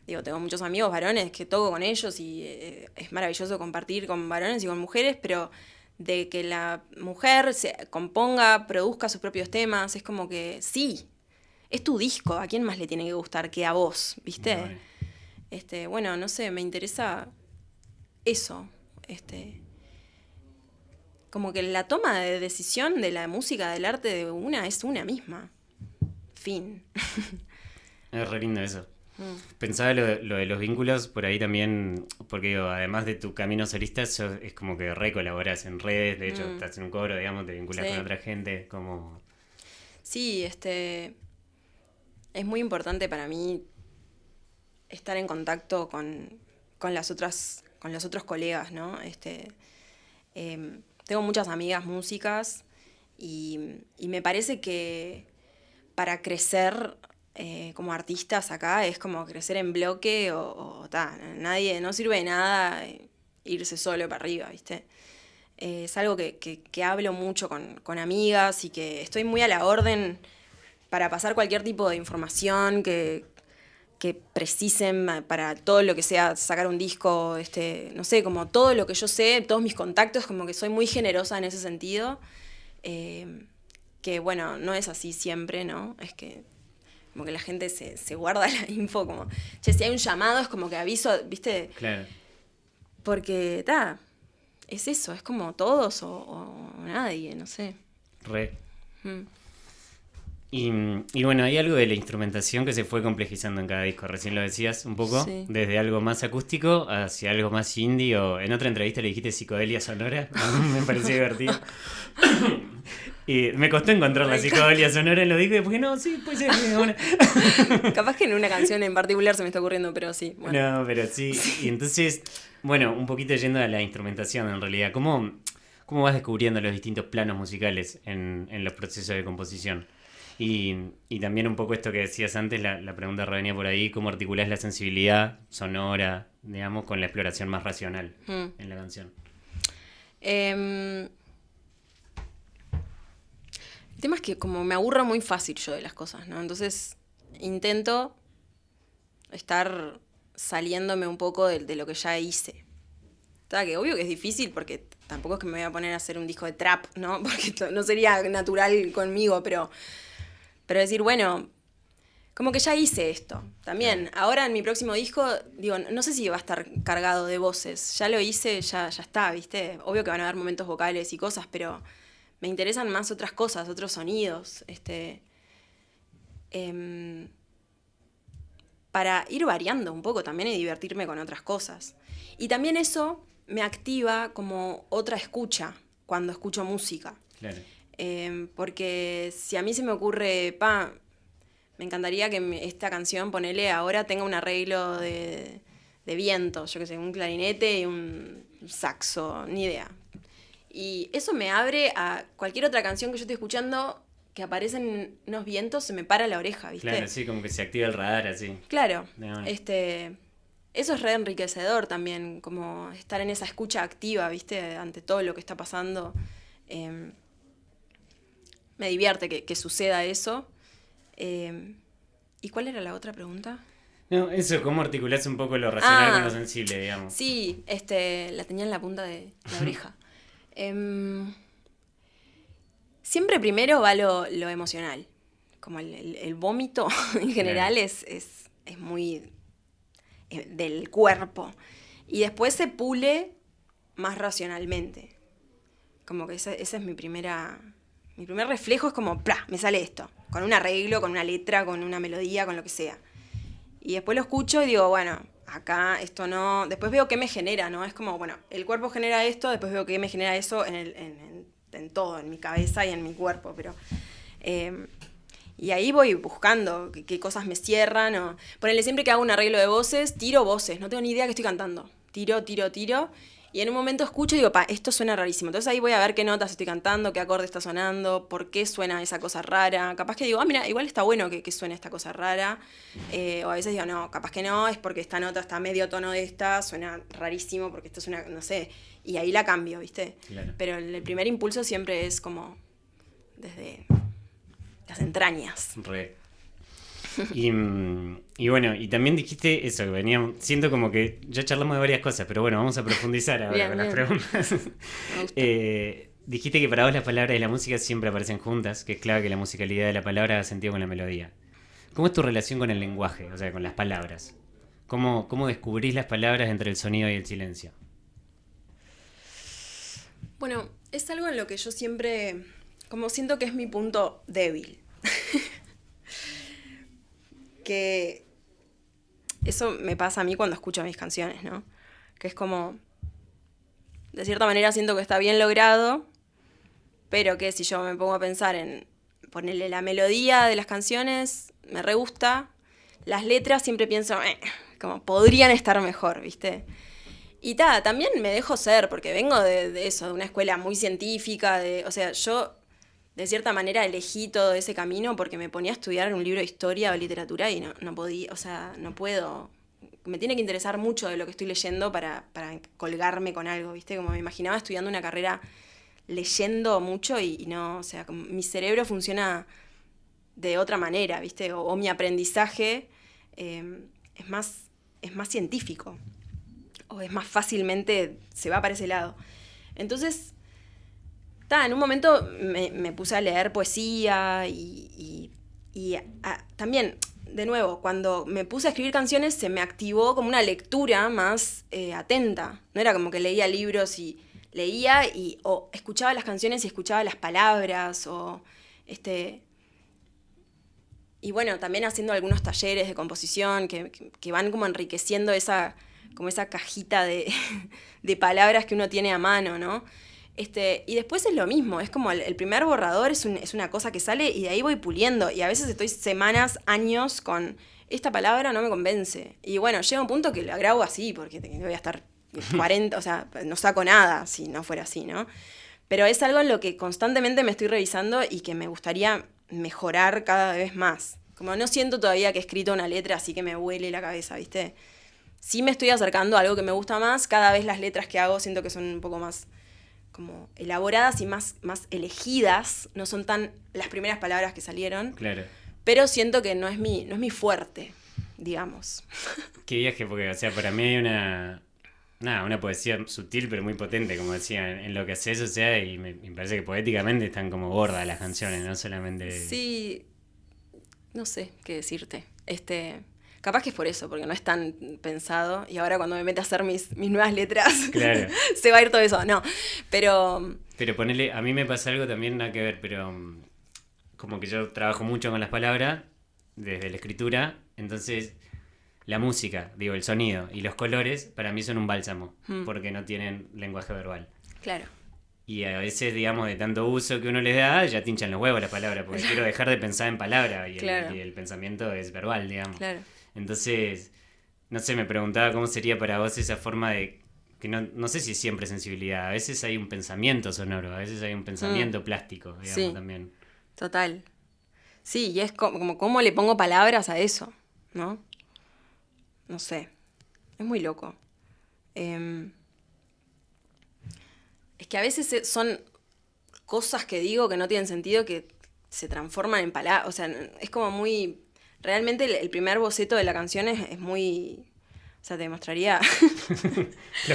Digo, tengo muchos amigos varones que toco con ellos y es maravilloso compartir con varones y con mujeres, pero de que la mujer se componga, produzca sus propios temas, es como que sí, es tu disco, ¿a quién más le tiene que gustar que a vos, viste? Vale. Bueno, no sé, me interesa eso, como que la toma de decisión de la música, del arte de una es una misma. Fin. Es re lindo eso. Pensaba lo de los vínculos por ahí también, porque digo, además de tu camino solista, es como que re colaborás en redes, de hecho estás en un coro, digamos, te vinculas Sí. con otra gente, como... Sí, es muy importante para mí estar en contacto con los otros colegas, ¿no? Tengo muchas amigas músicas y me parece que para crecer como artistas acá es como crecer en bloque o nadie, no sirve de nada irse solo para arriba, ¿viste? Es algo que hablo mucho con amigas y que estoy muy a la orden para pasar cualquier tipo de información que precisen para todo lo que sea sacar un disco, no sé, como todo lo que yo sé, todos mis contactos, como que soy muy generosa en ese sentido. Que bueno, no es así siempre, ¿no? Es que como que la gente se guarda la info, como, che, si hay un llamado es como que aviso, ¿viste? Claro. Porque, es eso, es como todos o nadie, no sé. Re. Mm. Y bueno, hay algo de la instrumentación que se fue complejizando en cada disco. Recién lo decías un poco, Sí. desde algo más acústico hacia algo más indie. O en otra entrevista le dijiste psicodelia sonora. Me pareció divertido. Y me costó encontrar la psicodelia sonora en los discos. Y después, no, sí, puede ser. Capaz que en una canción en particular se me está ocurriendo, pero sí. Bueno. No, pero sí. Y entonces, bueno, un poquito yendo a la instrumentación en realidad. ¿Cómo vas descubriendo los distintos planos musicales en los procesos de composición? Y también un poco esto que decías antes, la pregunta venía por ahí, ¿cómo articulás la sensibilidad sonora, digamos, con la exploración más racional en la canción? El tema es que como me aburro muy fácil yo de las cosas, ¿no? Entonces intento estar saliéndome un poco de lo que ya hice. Está que obvio que es difícil porque tampoco es que me voy a poner a hacer un disco de trap, ¿no? Porque no sería natural conmigo, pero decir, bueno, como que ya hice esto. También, ahora en mi próximo disco, digo, no sé si va a estar cargado de voces. Ya lo hice, ya está, ¿viste? Obvio que van a haber momentos vocales y cosas, pero me interesan más otras cosas, otros sonidos. Para ir variando un poco también y divertirme con otras cosas. Y también eso me activa como otra escucha cuando escucho música. Claro. Porque si a mí se me ocurre, me encantaría que esta canción, ponele, ahora tenga un arreglo de viento, yo qué sé, un clarinete y un saxo, ni idea. Y eso me abre a cualquier otra canción que yo esté escuchando, que aparecen unos vientos, se me para la oreja, ¿viste? Claro, sí, como que se activa el radar así. Claro, No. eso es re enriquecedor también, como estar en esa escucha activa, ¿viste? Ante todo lo que está pasando. Me divierte que suceda eso. ¿Y cuál era la otra pregunta? No, eso, ¿cómo articulás un poco lo racional con lo sensible, digamos? Sí, la tenía en la punta de la oreja. Siempre primero va lo emocional. Como el vómito en general es muy del cuerpo. Y después se pule más racionalmente. Como que ese es mi primer reflejo, es como, ¡plá!, me sale esto. Con un arreglo, con una letra, con una melodía, con lo que sea. Y después lo escucho y digo, bueno, acá esto no... Después veo qué me genera, ¿no? Es como, bueno, el cuerpo genera esto, después veo qué me genera eso en todo, en mi cabeza y en mi cuerpo. Pero y ahí voy buscando qué cosas me cierran. O ponele, siempre que hago un arreglo de voces, tiro voces. No tengo ni idea que estoy cantando. Tiro. Y en un momento escucho y digo, esto suena rarísimo. Entonces ahí voy a ver qué notas estoy cantando, qué acorde está sonando, por qué suena esa cosa rara. Capaz que digo, mira, igual está bueno que suene esta cosa rara. O a veces digo, no, capaz que no, es porque esta nota está medio tono de esta, suena rarísimo porque esto suena, no sé. Y ahí la cambio, ¿viste? Claro. Pero el primer impulso siempre es como desde las entrañas. Re. Y bueno, y también dijiste eso, que veníamos, siento como que ya charlamos de varias cosas, pero bueno, vamos a profundizar ahora con las preguntas. Dijiste que para vos las palabras y la música siempre aparecen juntas, que es clave que la musicalidad de la palabra haga sentido con la melodía. ¿Cómo es tu relación con el lenguaje, o sea, con las palabras? ¿Cómo descubrís las palabras entre el sonido y el silencio? Bueno, es algo en lo que yo siempre, como siento que es mi punto débil. Que eso me pasa a mí cuando escucho mis canciones, ¿no? Que es como, de cierta manera siento que está bien logrado, pero que si yo me pongo a pensar en ponerle la melodía de las canciones, me re gusta. Las letras siempre pienso, como podrían estar mejor, ¿viste? Y también me dejo ser, porque vengo de eso, de una escuela muy científica, o sea, yo de cierta manera elegí todo ese camino porque me ponía a estudiar un libro de historia o literatura y no podía, o sea, no puedo. Me tiene que interesar mucho de lo que estoy leyendo para colgarme con algo, ¿viste? Como me imaginaba estudiando una carrera leyendo mucho y no, o sea, como mi cerebro funciona de otra manera, ¿viste? O mi aprendizaje es más científico, o es más fácilmente, se va para ese lado. Entonces, en un momento me puse a leer poesía y también, de nuevo, cuando me puse a escribir canciones se me activó como una lectura más atenta. No era como que leía libros y leía o escuchaba las canciones y escuchaba las palabras, y bueno, también haciendo algunos talleres de composición que van como enriqueciendo esa cajita de palabras que uno tiene a mano, ¿no? Y después es lo mismo, es como el primer borrador es una cosa que sale y de ahí voy puliendo. Y a veces estoy semanas, años con esta palabra no me convence. Y bueno, llega un punto que la grabo así, porque voy a estar 40, o sea, no saco nada si no fuera así, ¿no? Pero es algo en lo que constantemente me estoy revisando y que me gustaría mejorar cada vez más. Como no siento todavía que he escrito una letra así que me huele la cabeza, ¿viste? Sí me estoy acercando a algo que me gusta más. Cada vez las letras que hago siento que son un poco más como elaboradas y más elegidas. No son tan las primeras palabras que salieron. Claro. Pero siento que no es mi fuerte, digamos. Qué viaje, porque, o sea, para mí hay una poesía sutil pero muy potente, como decía, en lo que haces, o sea, y me parece que poéticamente están como gordas las canciones, no solamente... Sí, no sé qué decirte. Capaz que es por eso, porque no es tan pensado, y ahora cuando me mete a hacer mis nuevas letras, claro. se va a ir todo eso, no, pero... Pero ponele, a mí me pasa algo también, nada que ver, pero como que yo trabajo mucho con las palabras, desde la escritura, entonces... La música, digo, el sonido y los colores para mí son un bálsamo, porque no tienen lenguaje verbal. Claro. Y a veces, digamos, de tanto uso que uno les da, ya te hinchan los huevos las palabras, porque quiero dejar de pensar en palabras y, claro. y el pensamiento es verbal, digamos. Claro. Entonces, no sé, me preguntaba cómo sería para vos esa forma de... que no sé si es siempre sensibilidad, a veces hay un pensamiento sonoro, a veces hay un pensamiento plástico, digamos, sí, también. Total. Sí, y es como cómo le pongo palabras a eso, ¿no? No sé, es muy loco. Es que a veces son cosas que digo que no tienen sentido que se transforman en palabras. O sea, es como muy... Realmente el primer boceto de la canción es muy... O sea, te mostraría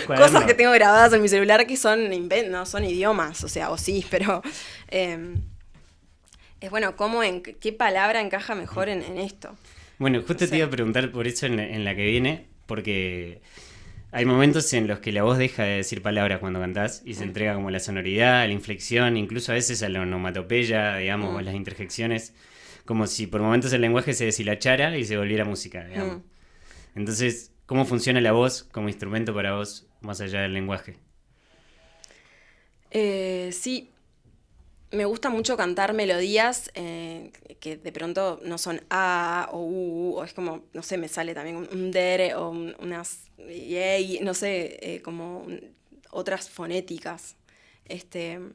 cosas que tengo grabadas en mi celular que son no son idiomas, o sea, o sí, pero... es bueno, ¿qué palabra encaja mejor en esto? Bueno, justo te iba a preguntar por eso en la que viene, porque hay momentos en los que la voz deja de decir palabras cuando cantás y se entrega como la sonoridad, la inflexión, incluso a veces a la onomatopeya, digamos, o las interjecciones, como si por momentos el lenguaje se deshilachara y se volviera música, digamos. Entonces, ¿cómo funciona la voz como instrumento para vos más allá del lenguaje? Sí. Me gusta mucho cantar melodías que de pronto no son A o U, o es como, no sé, me sale también un dere o unas yey, no sé, como otras fonéticas. Me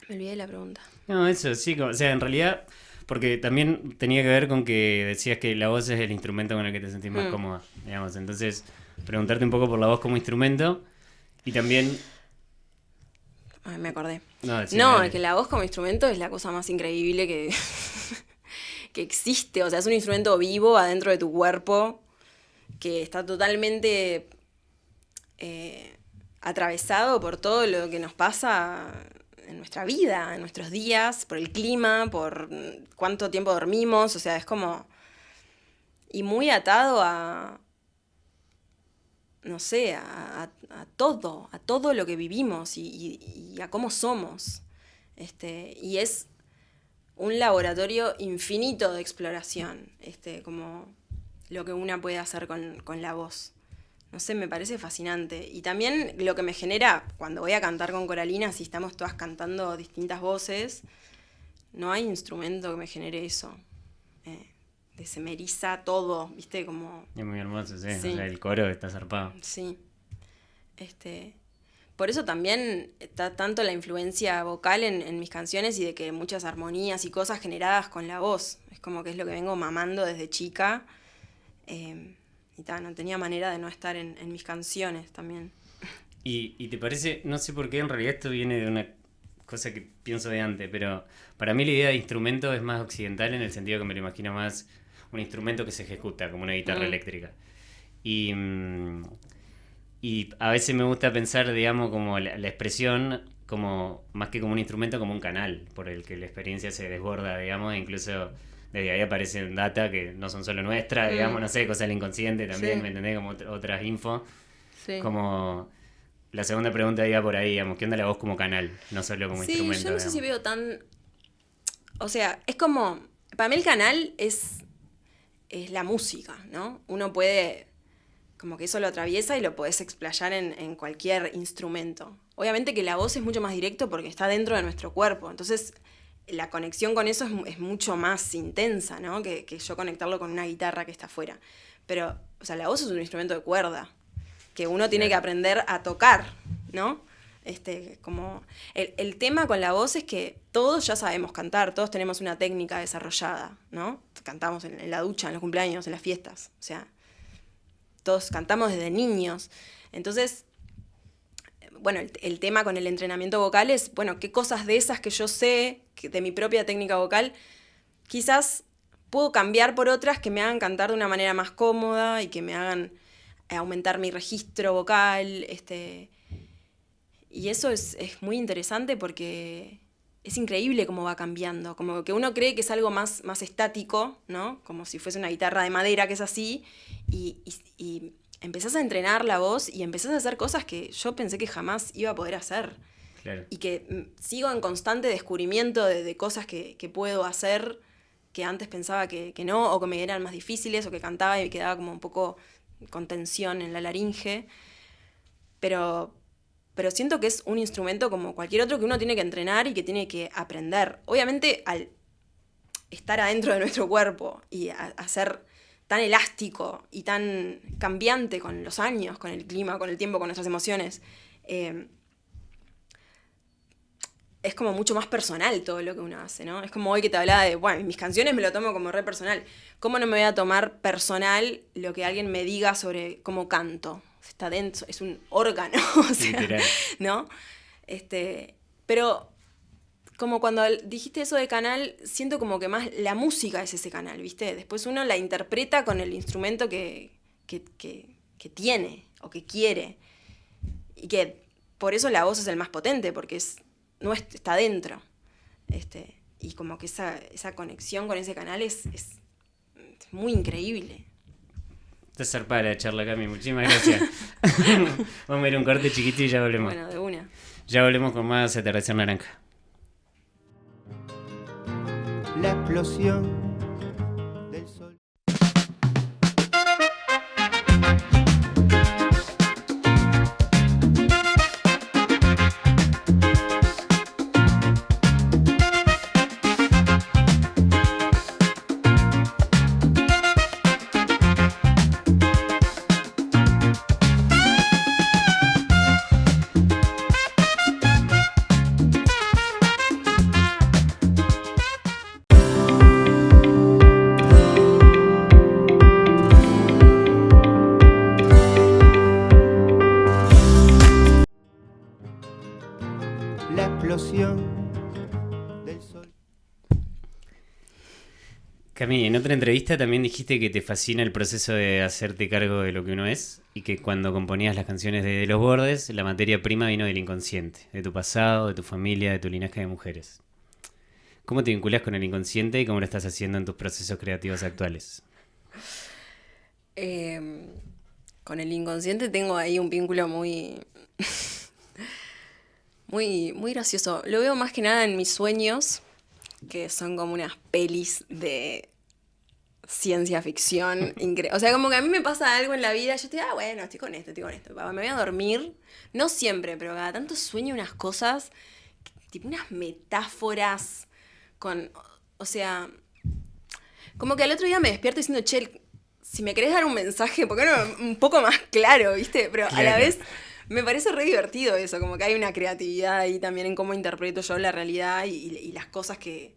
olvidé de la pregunta. No, eso sí, o sea, en realidad, porque también tenía que ver con que decías que la voz es el instrumento con el que te sentís más cómoda, digamos. Entonces, preguntarte un poco por la voz como instrumento y también... Ay, me acordé. No, que la voz como instrumento es la cosa más increíble que existe. O sea, es un instrumento vivo adentro de tu cuerpo que está totalmente atravesado por todo lo que nos pasa en nuestra vida, en nuestros días, por el clima, por cuánto tiempo dormimos. O sea, es como... Y muy atado a... no sé, a todo lo que vivimos y a cómo somos. Y es un laboratorio infinito de exploración, como lo que una puede hacer con la voz. No sé, me parece fascinante. Y también lo que me genera cuando voy a cantar con Coralina, si estamos todas cantando distintas voces, no hay instrumento que me genere eso. Se me eriza todo, ¿viste? Como... Es muy hermoso, sí. Sí. O sea, el coro está zarpado. Sí. Por eso también está tanto la influencia vocal en mis canciones y de que muchas armonías y cosas generadas con la voz. Es como que es lo que vengo mamando desde chica. No tenía manera de no estar en mis canciones también. ¿Y te parece? No sé por qué en realidad esto viene de una cosa que pienso de antes, pero para mí la idea de instrumento es más occidental en el sentido que me lo imagino más un instrumento que se ejecuta, como una guitarra eléctrica. Y a veces me gusta pensar, digamos, como la expresión, como más que como un instrumento, como un canal por el que la experiencia se desborda, digamos, e incluso desde ahí aparecen data que no son solo nuestras, digamos, no sé, cosas del inconsciente también, sí. ¿Me entendés? Como otras info. Sí. Como la segunda pregunta iba por ahí, digamos, ¿qué onda la voz como canal? No solo como Sí, instrumento. yo no sé digamos. si veo tan... O sea, es como... Para mí el canal es la música, ¿no? Uno puede... Como que eso lo atraviesa y lo podés explayar en cualquier instrumento. Obviamente que la voz es mucho más directo porque está dentro de nuestro cuerpo. Entonces, la conexión con eso es mucho más intensa, ¿no? Que yo conectarlo con una guitarra que está afuera. Pero, o sea, la voz es un instrumento de cuerda que uno tiene que aprender a tocar, ¿no? Como el tema con la voz es que todos ya sabemos cantar, todos tenemos una técnica desarrollada, ¿no? Cantamos en la ducha, en los cumpleaños, en las fiestas. O sea, todos cantamos desde niños. Entonces, bueno, el tema con el entrenamiento vocal es, bueno, qué cosas de esas que yo sé, de mi propia técnica vocal, quizás puedo cambiar por otras que me hagan cantar de una manera más cómoda y que me hagan aumentar mi registro vocal. Y eso es muy interesante porque es increíble cómo va cambiando. Como que uno cree que es algo más estático, ¿no? Como si fuese una guitarra de madera que es así. Y empezás a entrenar la voz y empezás a hacer cosas que yo pensé que jamás iba a poder hacer. Claro. Y que sigo en constante descubrimiento de cosas que puedo hacer que antes pensaba que no, o que me eran más difíciles, o que cantaba y me quedaba como un poco con tensión en la laringe. Pero siento que es un instrumento como cualquier otro que uno tiene que entrenar y que tiene que aprender. Obviamente, al estar adentro de nuestro cuerpo y a ser tan elástico y tan cambiante con los años, con el clima, con el tiempo, con nuestras emociones, es como mucho más personal todo lo que uno hace, ¿no? Es como hoy que te hablaba de, bueno, mis canciones me lo tomo como re personal. ¿Cómo no me voy a tomar personal lo que alguien me diga sobre cómo canto? Está dentro, es un órgano, o sea, Literal. ¿no? Pero como cuando dijiste eso de canal, siento como que más la música es ese canal, ¿viste? Después uno la interpreta con el instrumento que tiene o que quiere. Y que por eso la voz es el más potente, porque está dentro. Y como que esa conexión con ese canal es muy increíble. Está zarpada la charla, Cami, muchísimas gracias. Vamos a ir a un corte chiquito y ya volvemos. Bueno, de una. Ya volvemos con más Atardecer Naranja. La explosión del sol. La explosión del sol. Cami, en otra entrevista también dijiste que te fascina el proceso de hacerte cargo de lo que uno es y que cuando componías las canciones de Los Bordes, la materia prima vino del inconsciente, de tu pasado, de tu familia, de tu linaje de mujeres. ¿Cómo te vinculas con el inconsciente y cómo lo estás haciendo en tus procesos creativos actuales? Con el inconsciente tengo ahí un vínculo muy gracioso. Lo veo más que nada en mis sueños, que son como unas pelis de ciencia ficción. O sea, como que a mí me pasa algo en la vida, yo estoy, bueno, estoy con esto. Me voy a dormir, no siempre, pero cada tanto sueño unas cosas, tipo unas metáforas o sea, como que al otro día me despierto diciendo, che, si me querés dar un mensaje, ¿por qué no un poco más claro, viste? Pero a la vez me parece re divertido eso, como que hay una creatividad ahí también en cómo interpreto yo la realidad y las cosas que...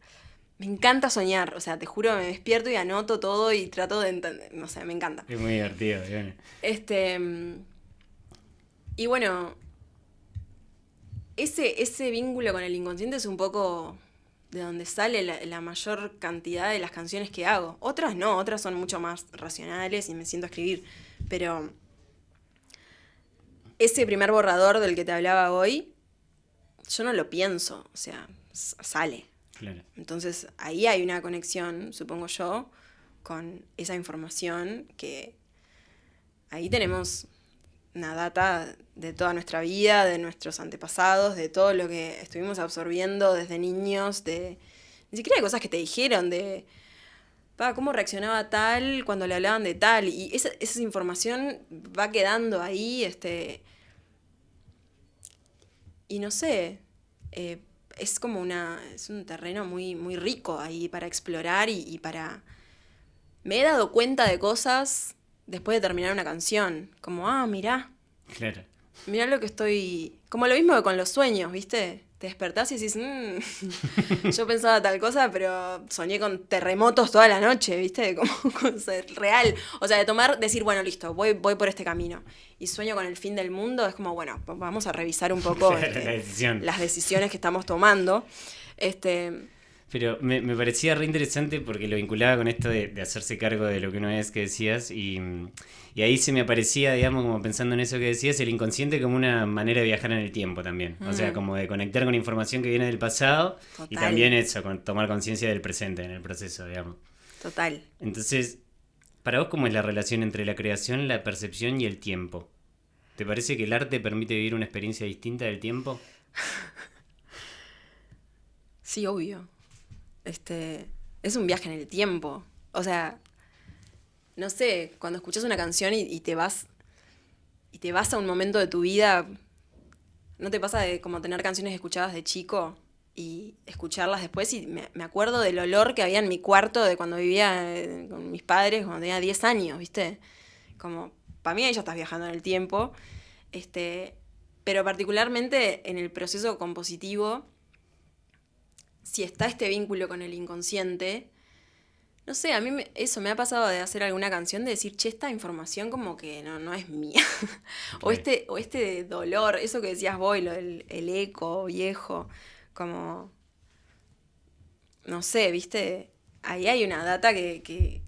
Me encanta soñar, o sea, te juro, me despierto y anoto todo y trato de entender, no sé, me encanta. Es muy divertido, bien. Y bueno, ese vínculo con el inconsciente es un poco de donde sale la mayor cantidad de las canciones que hago. Otras no, otras son mucho más racionales y me siento a escribir, pero ese primer borrador del que te hablaba hoy, yo no lo pienso, o sea, sale. Claro. Entonces ahí hay una conexión, supongo yo, con esa información que ahí tenemos una data de toda nuestra vida, de nuestros antepasados, de todo lo que estuvimos absorbiendo desde niños, ni siquiera de cosas que te dijeron, cómo reaccionaba tal cuando le hablaban de tal, y esa información va quedando ahí, y no sé, es como es un terreno muy, muy rico ahí para explorar y para... Me he dado cuenta de cosas después de terminar una canción, como, mirá. Claro. Mirá lo que estoy... Como lo mismo que con los sueños, ¿viste? Te despertás y decís, yo pensaba tal cosa, pero soñé con terremotos toda la noche, ¿viste? Como cosa real. O sea, decir, bueno, listo, voy por este camino. Y sueño con el fin del mundo, es como, bueno, vamos a revisar un poco las decisiones que estamos tomando. Pero me parecía re interesante porque lo vinculaba con esto de hacerse cargo de lo que uno es, que decías, y ahí se me aparecía, digamos, como pensando en eso que decías, el inconsciente como una manera de viajar en el tiempo también. O sea, como de conectar con información que viene del pasado. Total. Y también eso, con tomar conciencia del presente en el proceso, digamos. Total. Entonces, para vos, ¿cómo es la relación entre la creación, la percepción y el tiempo? ¿Te parece que el arte permite vivir una experiencia distinta del tiempo? Sí, obvio. Es un viaje en el tiempo. O sea, no sé, cuando escuchas una canción y te vas a un momento de tu vida, ¿no te pasa de como tener canciones escuchadas de chico y escucharlas después? Y me acuerdo del olor que había en mi cuarto de cuando vivía con mis padres, cuando tenía 10 años, ¿viste? Como, para mí ahí ya estás viajando en el tiempo. Pero particularmente en el proceso compositivo, si está este vínculo con el inconsciente, no sé, a mí eso me ha pasado de hacer alguna canción, de decir, che, esta información como que no es mía. o este dolor, eso que decías vos, el eco viejo, como, no sé, ¿viste? Ahí hay una data que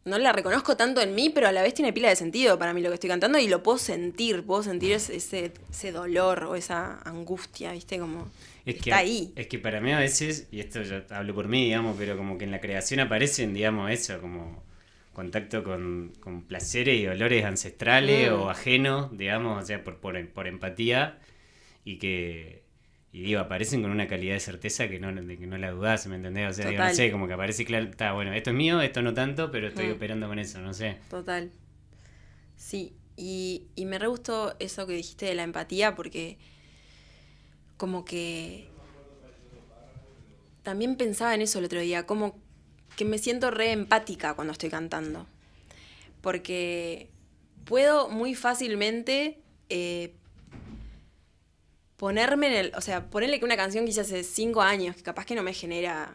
no la reconozco tanto en mí, pero a la vez tiene pila de sentido para mí lo que estoy cantando y lo puedo sentir ese dolor o esa angustia, ¿viste? Como está ahí. Es que para mí a veces, y esto yo hablo por mí, digamos, pero como que en la creación aparecen, digamos, eso, como contacto con placeres y dolores ancestrales o ajenos, digamos, o sea, por empatía, y digo, aparecen con una calidad de certeza de que no la dudás, ¿me entendés? O sea, digo, no sé, como que aparece claro, está bueno, esto es mío, esto no tanto, pero estoy operando con eso, no sé. Total. Sí, y me re gustó eso que dijiste de la empatía, porque como que también pensaba en eso el otro día, como que me siento re empática cuando estoy cantando, porque puedo muy fácilmente ponerme o sea, ponerle que una canción que hice hace 5 años, que capaz que no me genera,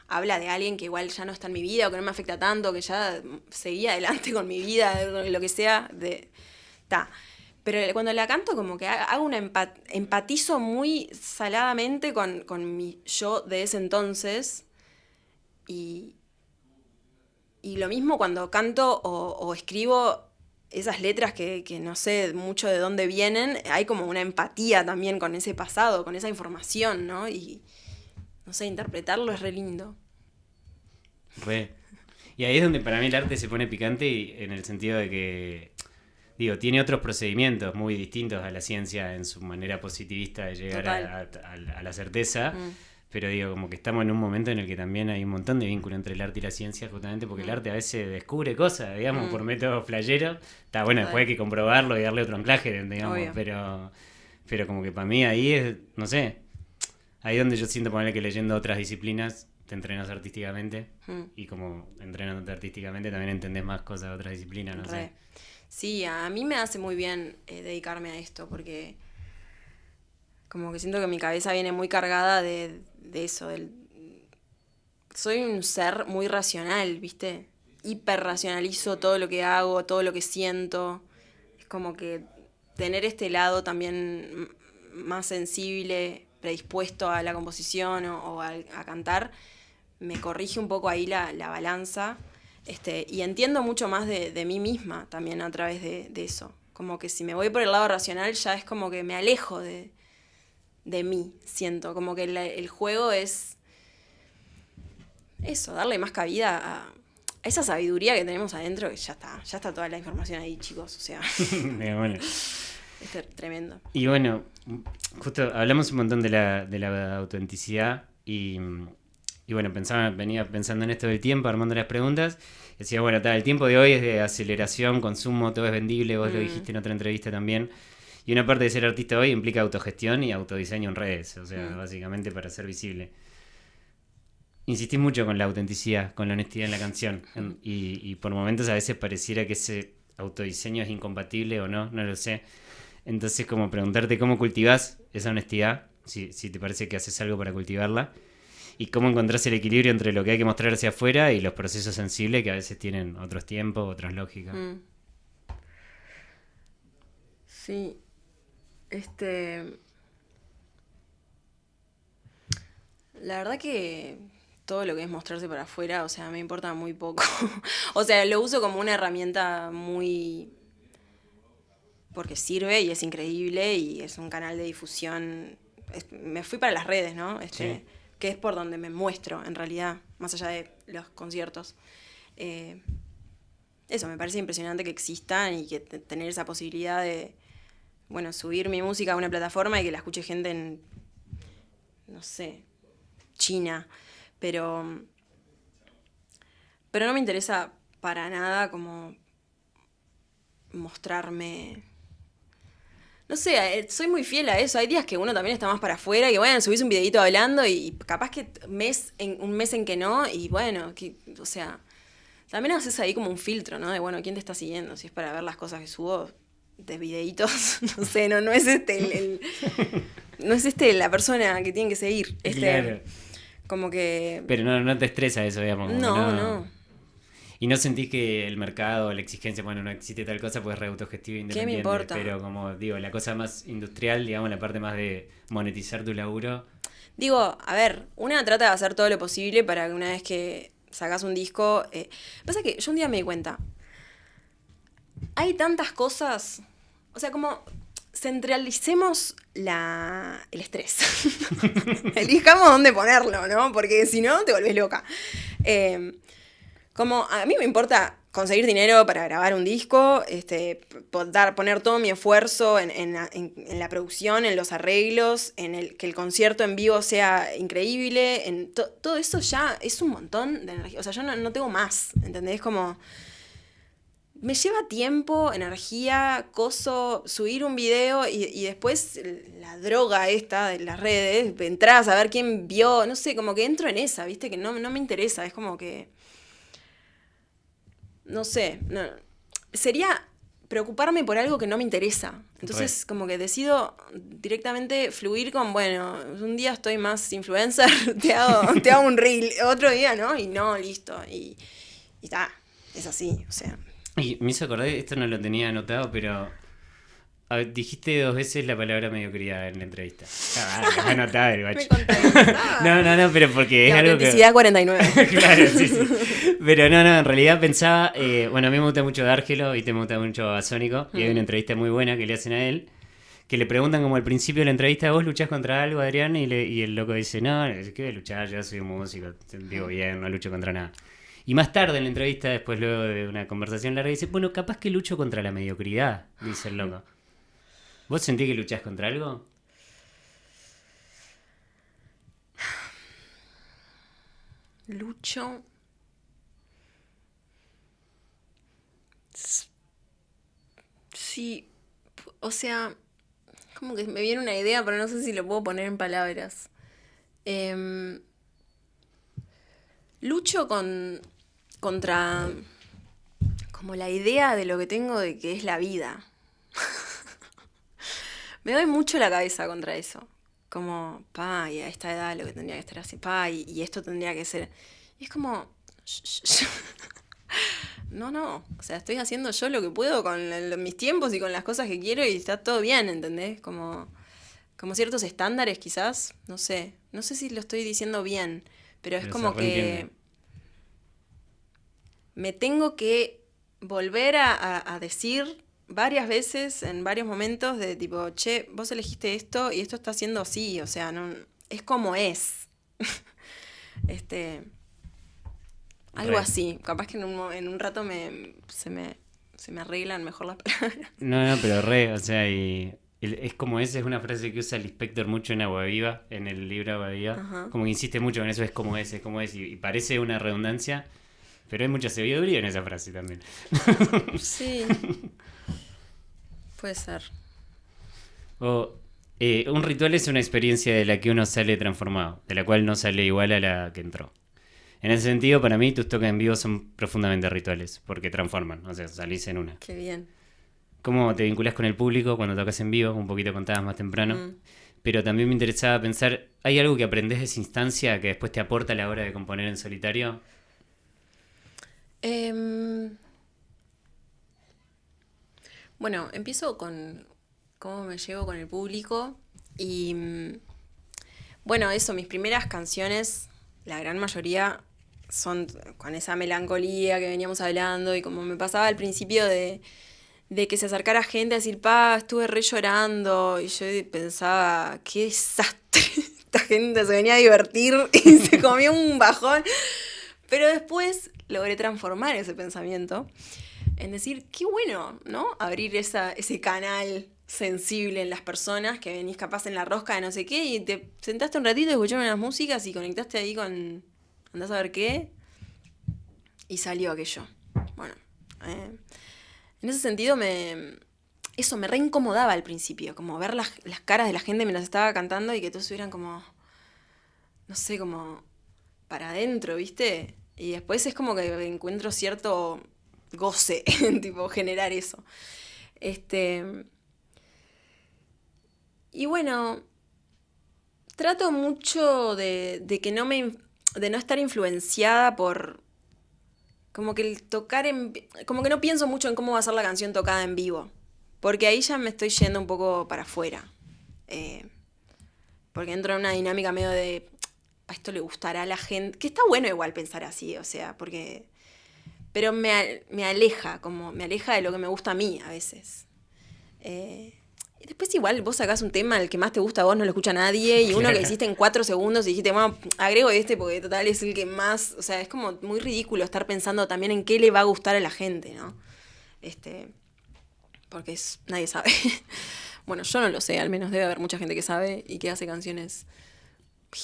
habla de alguien que igual ya no está en mi vida o que no me afecta tanto, que ya seguía adelante con mi vida, lo que sea, pero cuando la canto como que hago empatizo muy saladamente con mi yo de ese entonces, y lo mismo cuando canto o escribo esas letras que no sé mucho de dónde vienen, hay como una empatía también con ese pasado, con esa información, ¿no? Y, no sé, interpretarlo es re lindo. Re. Y ahí es donde para mí el arte se pone picante, y en el sentido de que, digo, tiene otros procedimientos muy distintos a la ciencia en su manera positivista de llegar a la certeza. Pero digo, como que estamos en un momento en el que también hay un montón de vínculo entre el arte y la ciencia, justamente porque el arte a veces descubre cosas, digamos, por método flayero. Está bueno, después hay que comprobarlo y darle otro anclaje, digamos, pero como que para mí ahí es, no sé, ahí es donde yo siento ponerle que leyendo otras disciplinas te entrenas artísticamente, y como entrenándote artísticamente también entendés más cosas de otras disciplinas, no sé. Sí, a mí me hace muy bien dedicarme a esto, porque como que siento que mi cabeza viene muy cargada de eso. Soy un ser muy racional, ¿viste? Hiperracionalizo todo lo que hago, todo lo que siento. Es como que tener este lado también más sensible, predispuesto a la composición o a cantar, me corrige un poco ahí la balanza. Y entiendo mucho más de mí misma también a través de eso. Como que si me voy por el lado racional ya es como que me alejo de mí, siento. Como que el juego es eso, darle más cabida esa sabiduría que tenemos adentro, que ya está toda la información ahí, chicos, o sea, Bueno. es tremendo. Y bueno, justo hablamos un montón de la autenticidad y bueno, venía pensando en esto del tiempo, armando las preguntas. Decía, bueno, el tiempo de hoy es de aceleración, consumo, todo es vendible, vos lo dijiste en otra entrevista también. Y una parte de ser artista hoy implica autogestión y autodiseño en redes, o sea, básicamente para ser visible. Insistís mucho con la autenticidad, con la honestidad en la canción. Y por momentos a veces pareciera que ese autodiseño es incompatible o no lo sé. Entonces, como preguntarte cómo cultivás esa honestidad, si te parece que haces algo para cultivarla, y cómo encontrás el equilibrio entre lo que hay que mostrar hacia afuera y los procesos sensibles que a veces tienen otros tiempos, otras lógicas. Sí. La verdad que todo lo que es mostrarse para afuera, o sea, me importa muy poco. O sea, lo uso como una herramienta muy... porque sirve y es increíble y es un canal de difusión. Me fui para las redes, ¿no? Sí. Que es por donde me muestro, en realidad, más allá de los conciertos. Eso, me parece impresionante que existan y que tener esa posibilidad de, bueno, subir mi música a una plataforma y que la escuche gente en, no sé, China. Pero no me interesa para nada como mostrarme... No sé, soy muy fiel a eso. Hay días que uno también está más para afuera, que bueno, subís un videito hablando y capaz que un mes en que no, y bueno, o sea, también haces ahí como un filtro, ¿no? De bueno, ¿quién te está siguiendo? Si es para ver las cosas que subo de videitos, no sé, no es no es la persona que tienen que seguir. Claro. Como que... Pero no te estresa eso, digamos. como que No. Y no sentís que el mercado, la exigencia, bueno, no existe tal cosa, pues es re autogestivo e independiente. ¿Qué me importa? Pero como digo, la cosa más industrial, digamos, la parte más de monetizar tu laburo. Digo, a ver, una trata de hacer todo lo posible para que una vez que sacas un disco... Pasa que yo un día me di cuenta, hay tantas cosas, o sea, como centralicemos el estrés. Elijamos dónde ponerlo, ¿no? Porque si no, te volvés loca. Como a mí me importa conseguir dinero para grabar un disco, poner todo mi esfuerzo en la producción, en los arreglos, que el concierto en vivo sea increíble, todo eso ya es un montón de energía. O sea, yo no tengo más, ¿entendés? Como... Me lleva tiempo, energía, subir un video y después la droga esta de las redes, entras a ver quién vio, no sé, como que entro en esa, ¿viste? Que no me interesa, es como que... No sé, sería preocuparme por algo que no me interesa. Entonces, como que decido directamente fluir con, bueno, un día estoy más influencer, te hago un reel, otro día, ¿no? Y no, listo, y está, es así, o sea... Y me hizo acordar, esto no lo tenía anotado, pero a ver, dijiste 2 veces la palabra mediocridad en la entrevista. Anotado el Me bacho. contabilizaba. No, pero porque es La algo que... autenticidad 49. Claro, sí. Pero no, en realidad pensaba, bueno, a mí me gusta mucho D'Argelo y te me gusta mucho Basónico, y hay una entrevista muy buena que le hacen a él, que le preguntan como al principio de la entrevista, ¿vos luchás contra algo, Adrián? Y el loco dice, no, ¿qué voy a luchar? Yo soy un músico, digo bien, no lucho contra nada. Y más tarde en la entrevista, después luego de una conversación larga, dice, bueno, capaz que lucho contra la mediocridad, dice el loco. ¿Vos sentís que luchás contra algo? Lucho. Sí, o sea, como que me viene una idea, pero no sé si lo puedo poner en palabras. Lucho contra como la idea de lo que tengo de que es la vida. Me doy mucho la cabeza contra eso. Como, y a esta edad lo que tendría que estar así, y esto tendría que ser... Y es como... No, o sea, estoy haciendo yo lo que puedo con mis tiempos y con las cosas que quiero y está todo bien, ¿entendés? Como ciertos estándares quizás, no sé si lo estoy diciendo bien, pero es como que me tengo que volver a decir varias veces, en varios momentos, de tipo, che, vos elegiste esto y esto está siendo así, o sea, no, es como es. Algo Re. así. Capaz que en un rato se me arreglan mejor las palabras. No, pero re, o sea, es como esa, es una frase que usa el inspector mucho en Agua Viva, en el libro Agua Viva, Ajá. como que insiste mucho en eso, es como es, y parece una redundancia, pero hay mucha sabiduría en esa frase también. Sí. Puede ser. O, un ritual es una experiencia de la que uno sale transformado, de la cual no sale igual a la que entró. En ese sentido, para mí, tus toques en vivo son profundamente rituales, porque transforman, o sea, salís en una. Qué bien. ¿Cómo te vinculás con el público cuando tocas en vivo? Un poquito contabas más temprano. Mm. Pero también me interesaba pensar, ¿hay algo que aprendés de esa instancia que después te aporta a la hora de componer en solitario? Bueno, empiezo con cómo me llevo con el público y bueno, eso, mis primeras canciones, la gran mayoría son con esa melancolía que veníamos hablando y como me pasaba al principio de que se acercara gente a decir, estuve re llorando y yo pensaba, qué desastre, esta gente se venía a divertir y se comió un bajón, pero después logré transformar ese pensamiento en decir, qué bueno, ¿no? Abrir ese canal sensible en las personas, que venís capaz en la rosca de no sé qué, y te sentaste un ratito, escucharon unas músicas y conectaste ahí con andás a ver qué, y salió aquello. Bueno, en ese sentido eso me reincomodaba al principio, como ver las caras de la gente mientras estaba cantando y que todos estuvieran como, no sé, como para adentro, ¿viste? Y después es como que encuentro cierto goce en tipo generar eso. Y bueno, trato mucho de que de no estar influenciada por como que el tocar como que no pienso mucho en cómo va a ser la canción tocada en vivo, porque ahí ya me estoy yendo un poco para afuera. Porque entro en una dinámica medio de a esto le gustará a la gente, que está bueno igual pensar así, o sea, porque pero me aleja de lo que me gusta a mí a veces. Y después igual vos sacás un tema, el que más te gusta a vos no lo escucha nadie, y uno que hiciste en 4 segundos y dijiste, bueno, agrego este porque total es el que más, o sea, es como muy ridículo estar pensando también en qué le va a gustar a la gente, ¿no? Porque nadie sabe. Bueno, yo no lo sé, al menos debe haber mucha gente que sabe y que hace canciones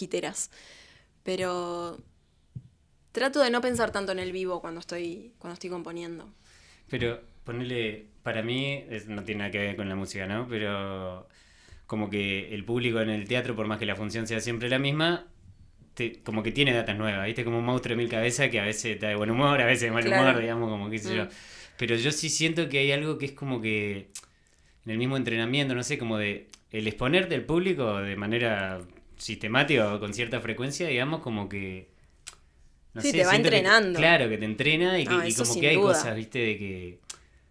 hiteras. Pero trato de no pensar tanto en el vivo cuando estoy componiendo. Pero ponele, para mí, no tiene nada que ver con la música, ¿no? Pero como que el público en el teatro, por más que la función sea siempre la misma, como que tiene datas nuevas, ¿viste? Como un monstruo de mil cabezas que a veces está de buen humor, a veces de mal humor, digamos, como qué sé yo. Pero yo sí siento que hay algo que es como que en el mismo entrenamiento, no sé, como de el exponerte al público de manera sistemática o con cierta frecuencia, digamos, como que no Sí, sé, te va siento entrenando. claro, que te entrena y Eso como sin que hay duda. cosas, viste, de que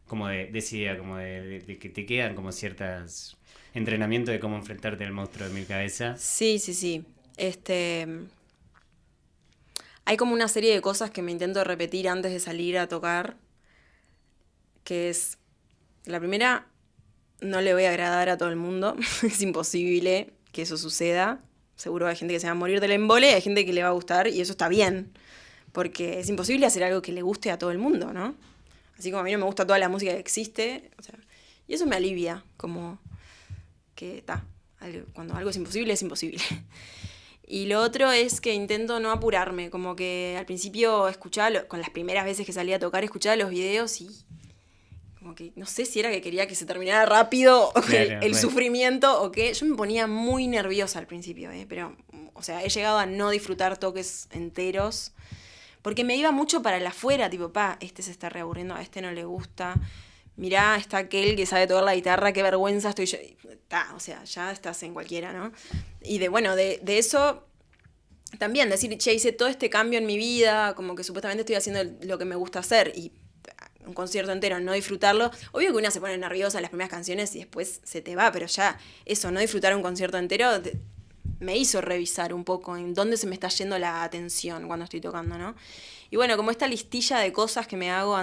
como de esa idea, como de que te quedan como ciertas entrenamiento de cómo enfrentarte al monstruo de mil cabezas. Sí. Hay como una serie de cosas que me intento repetir antes de salir a tocar, que es, la primera, no le voy a agradar a todo el mundo, es imposible que eso suceda, seguro hay gente que se va a morir del embole, hay gente que le va a gustar y eso está bien, porque es imposible hacer algo que le guste a todo el mundo, ¿no? Así como a mí no me gusta toda la música que existe, o sea, y eso me alivia, como que cuando algo es imposible, es imposible. Y lo otro es que intento no apurarme, como que al principio escuchaba, con las primeras veces que salía a tocar, escuchaba los videos y como que no sé si era que quería que se terminara rápido o que Claro, el bueno. sufrimiento o que yo me ponía muy nerviosa al principio, pero o sea, he llegado a no disfrutar toques enteros porque me iba mucho para el afuera, tipo, este se está reaburriendo, a este no le gusta. Mirá, está aquel que sabe tocar la guitarra, qué vergüenza estoy yo. O sea, ya estás en cualquiera, ¿no? Y de eso también decir, che, hice todo este cambio en mi vida, como que supuestamente estoy haciendo lo que me gusta hacer y un concierto entero, no disfrutarlo. Obvio que una se pone nerviosa en las primeras canciones y después se te va, pero ya eso, no disfrutar un concierto entero, me hizo revisar un poco en dónde se me está yendo la atención cuando estoy tocando, ¿no? Y bueno, como esta listilla de cosas que me hago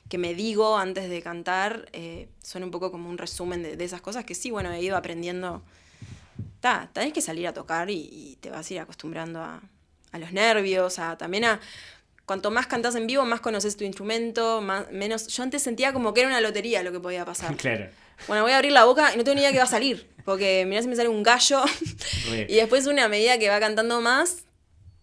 que me digo antes de cantar, son un poco como un resumen de esas cosas que sí, bueno, he ido aprendiendo. Tenés que salir a tocar y te vas a ir acostumbrando a los nervios, también a cuanto más cantás en vivo, más conoces tu instrumento, menos... Yo antes sentía como que era una lotería lo que podía pasar. Claro. Bueno, voy a abrir la boca y no tengo ni idea qué va a salir, porque mirá si me sale un gallo. Y después a medida que va cantando más,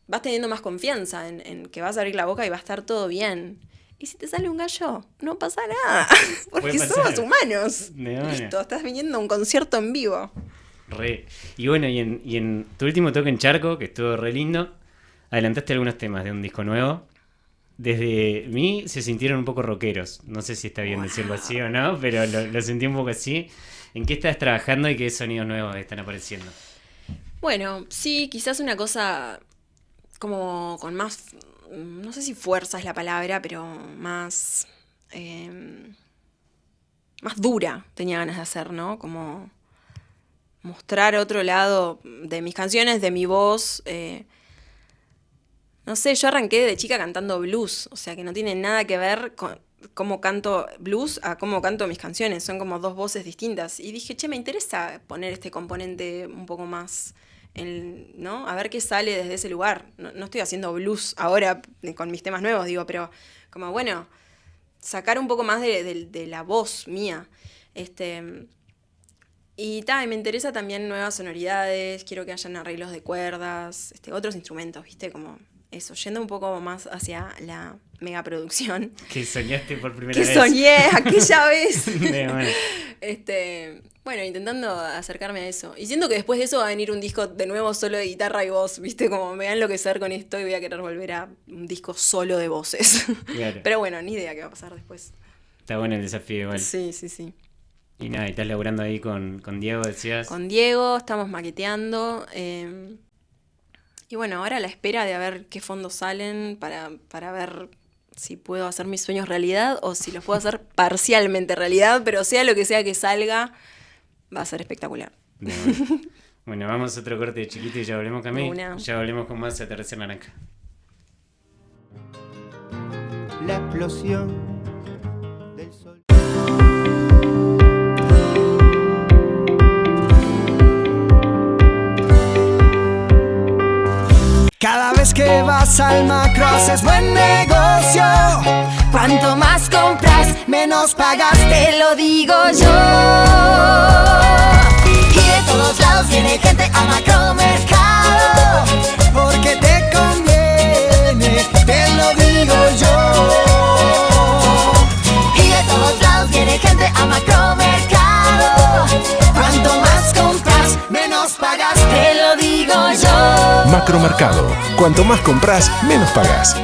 vas teniendo más confianza en que vas a abrir la boca y va a estar todo bien. Y si te sale un gallo, no pasa nada, porque somos humanos. Listo, estás viniendo a un concierto en vivo. Y bueno, y en tu último toque en Charco, que estuvo re lindo, adelantaste algunos temas de un disco nuevo. Desde mí se sintieron un poco rockeros. No sé si está bien decirlo así o no, pero lo sentí un poco así. ¿En qué estás trabajando y qué sonidos nuevos están apareciendo? Bueno, sí, quizás una cosa como con más, no sé si fuerza es la palabra, pero más dura tenía ganas de hacer, ¿no? Como mostrar otro lado de mis canciones, de mi voz. No sé, yo arranqué de chica cantando blues, o sea que no tiene nada que ver con cómo canto blues a cómo canto mis canciones, son como dos voces distintas. Y dije, me interesa poner este componente un poco más, ¿no? A ver qué sale desde ese lugar. No estoy haciendo blues ahora con mis temas nuevos, digo, pero como bueno, sacar un poco más de la voz mía. Y me interesa también nuevas sonoridades, quiero que hayan arreglos de cuerdas, otros instrumentos, ¿viste? Como eso, yendo un poco más hacia la megaproducción. Que soñaste por primera vez. Que soñé aquella vez. Bueno. Bueno, intentando acercarme a eso. Y siento que después de eso va a venir un disco de nuevo solo de guitarra y voz, ¿viste? Como me voy a enloquecer con esto y voy a querer volver a un disco solo de voces. Claro. Pero bueno, ni idea qué va a pasar después. Está bueno el desafío igual. Sí. Y nada, estás laburando ahí con Diego, decías. Con Diego, estamos maqueteando. Y bueno, ahora a la espera de a ver qué fondos salen para ver si puedo hacer mis sueños realidad o si los puedo hacer parcialmente realidad, pero sea lo que sea que salga, va a ser espectacular. Bueno, vamos a otro corte de chiquito y ya volvemos, Camille. Ya volvemos con más Atardecer Naranja. La explosión del sol. Cada vez que vas al Macro haces buen negocio. Cuanto más compras, menos pagas, te lo digo yo. Y de todos lados viene gente a Macromercado, porque te conviene, te lo digo yo. Y de todos lados viene gente a Macromercado. Cuanto más compras, menos pagas, te lo digo yo. Macromercado. Cuanto más compras, menos pagas.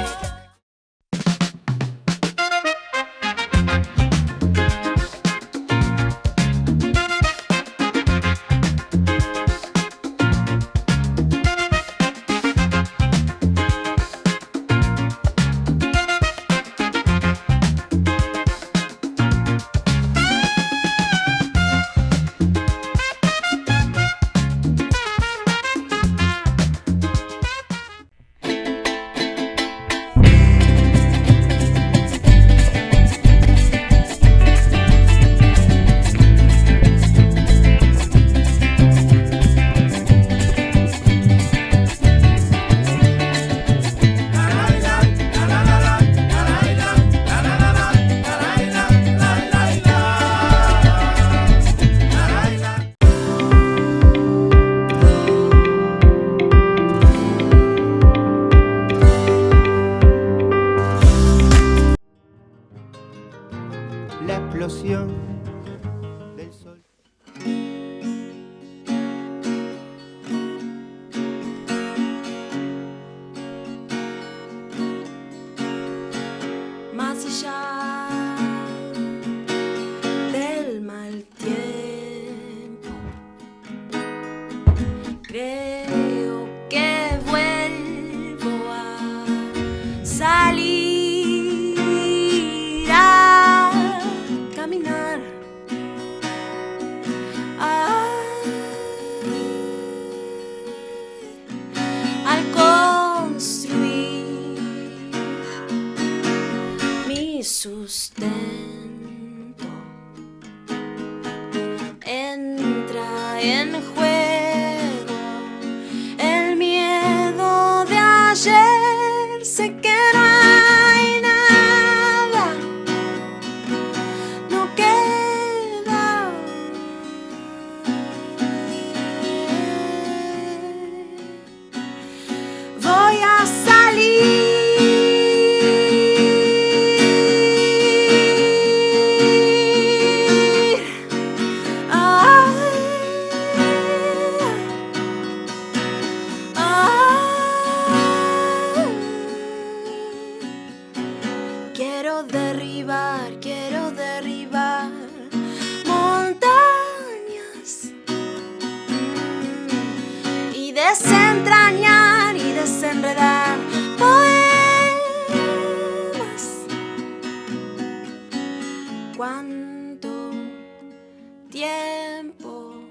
La explosión del sol. Más allá del mal tiempo, creo que vuelvo a salir a caminar. Al construir mi sustento, entra en juego el miedo de ayer. Sé que no Quiero derribar montañas y desentrañar y desenredar poemas. ¿Cuánto tiempo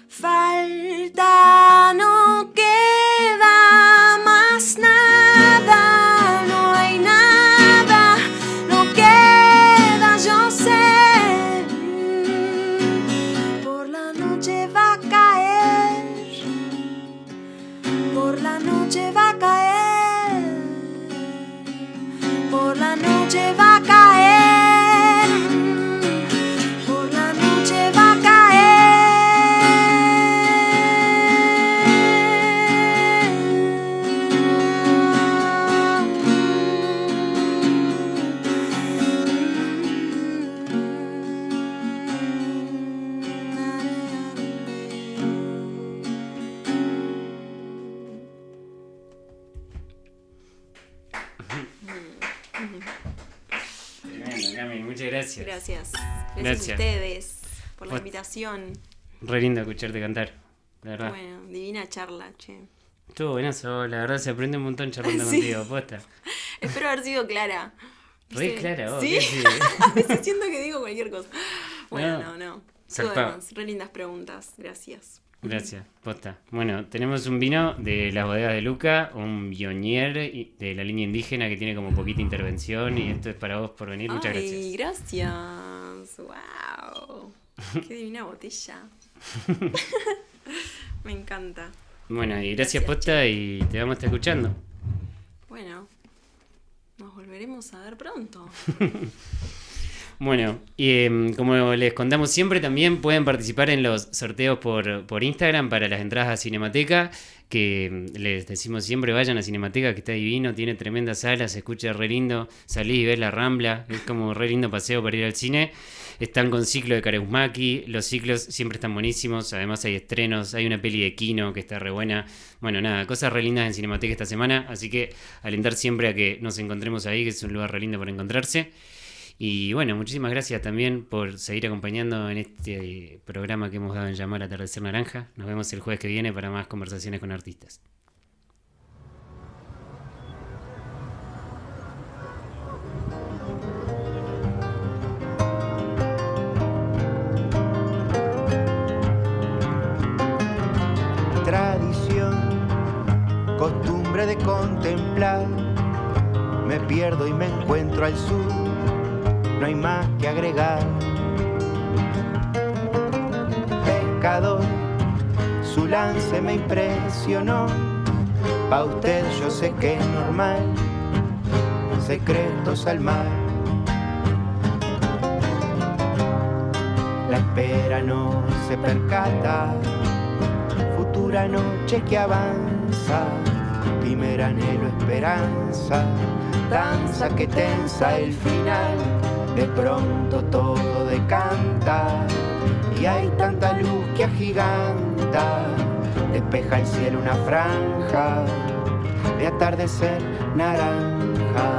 falta? No queda más nada, no hay nada, no queda, yo sé. Por la noche va a caer, por la noche va a caer, por la noche va a caer, por la noche va a caer. Tremendo, Cami, muchas gracias. Gracias. Gracias. Gracias a ustedes por la Vos- invitación. Re lindo escucharte cantar, la verdad. Bueno, divina charla, che. Estuvo buenazo, la verdad se aprende un montón charlando Sí. contigo, posta. Espero haber sido clara. Re Sí. clara vos, ¿Sí? ¿qué sí? A veces siento que digo cualquier cosa. Bueno, No. no. Zarpado. Todas re lindas preguntas. Gracias. Gracias, posta. Bueno, tenemos un vino de las bodegas de Luca, un Bionier de la línea indígena que tiene como poquita intervención y esto es para vos por venir. Muchas Ay, gracias. gracias. Wow. Qué divina botella. Me encanta. Bueno, y gracias, Gracias, posta, y te vamos a estar escuchando. Bueno, nos volveremos a ver pronto. Bueno, y como les contamos siempre, también pueden participar en los sorteos por Instagram para las entradas a Cinemateca, que les decimos siempre, vayan a Cinemateca, que está divino, tiene tremendas salas, se escucha re lindo, salís y ves la Rambla, es como re lindo paseo para ir al cine. Están con ciclo de Karauzmaki, los ciclos siempre están buenísimos, además hay estrenos, hay una peli de Kino que está re buena. Bueno, nada, cosas re lindas en Cinemateca esta semana, así que alentar siempre a que nos encontremos ahí, que es un lugar re lindo para encontrarse. Y bueno, muchísimas gracias también por seguir acompañando en este programa que hemos dado en llamar Atardecer Naranja. Nos vemos el jueves que viene para más conversaciones con artistas. Tradición, costumbre de contemplar. Me pierdo y me encuentro al sur, no hay más que agregar. Pescador, su lance me impresionó. Pa' usted yo sé que es normal, secretos al mar. La espera no se percata, futura noche que avanza, primer anhelo, esperanza, danza que tensa el final, de pronto todo decanta, y hay tanta luz que agiganta, despeja el cielo una franja de atardecer naranja.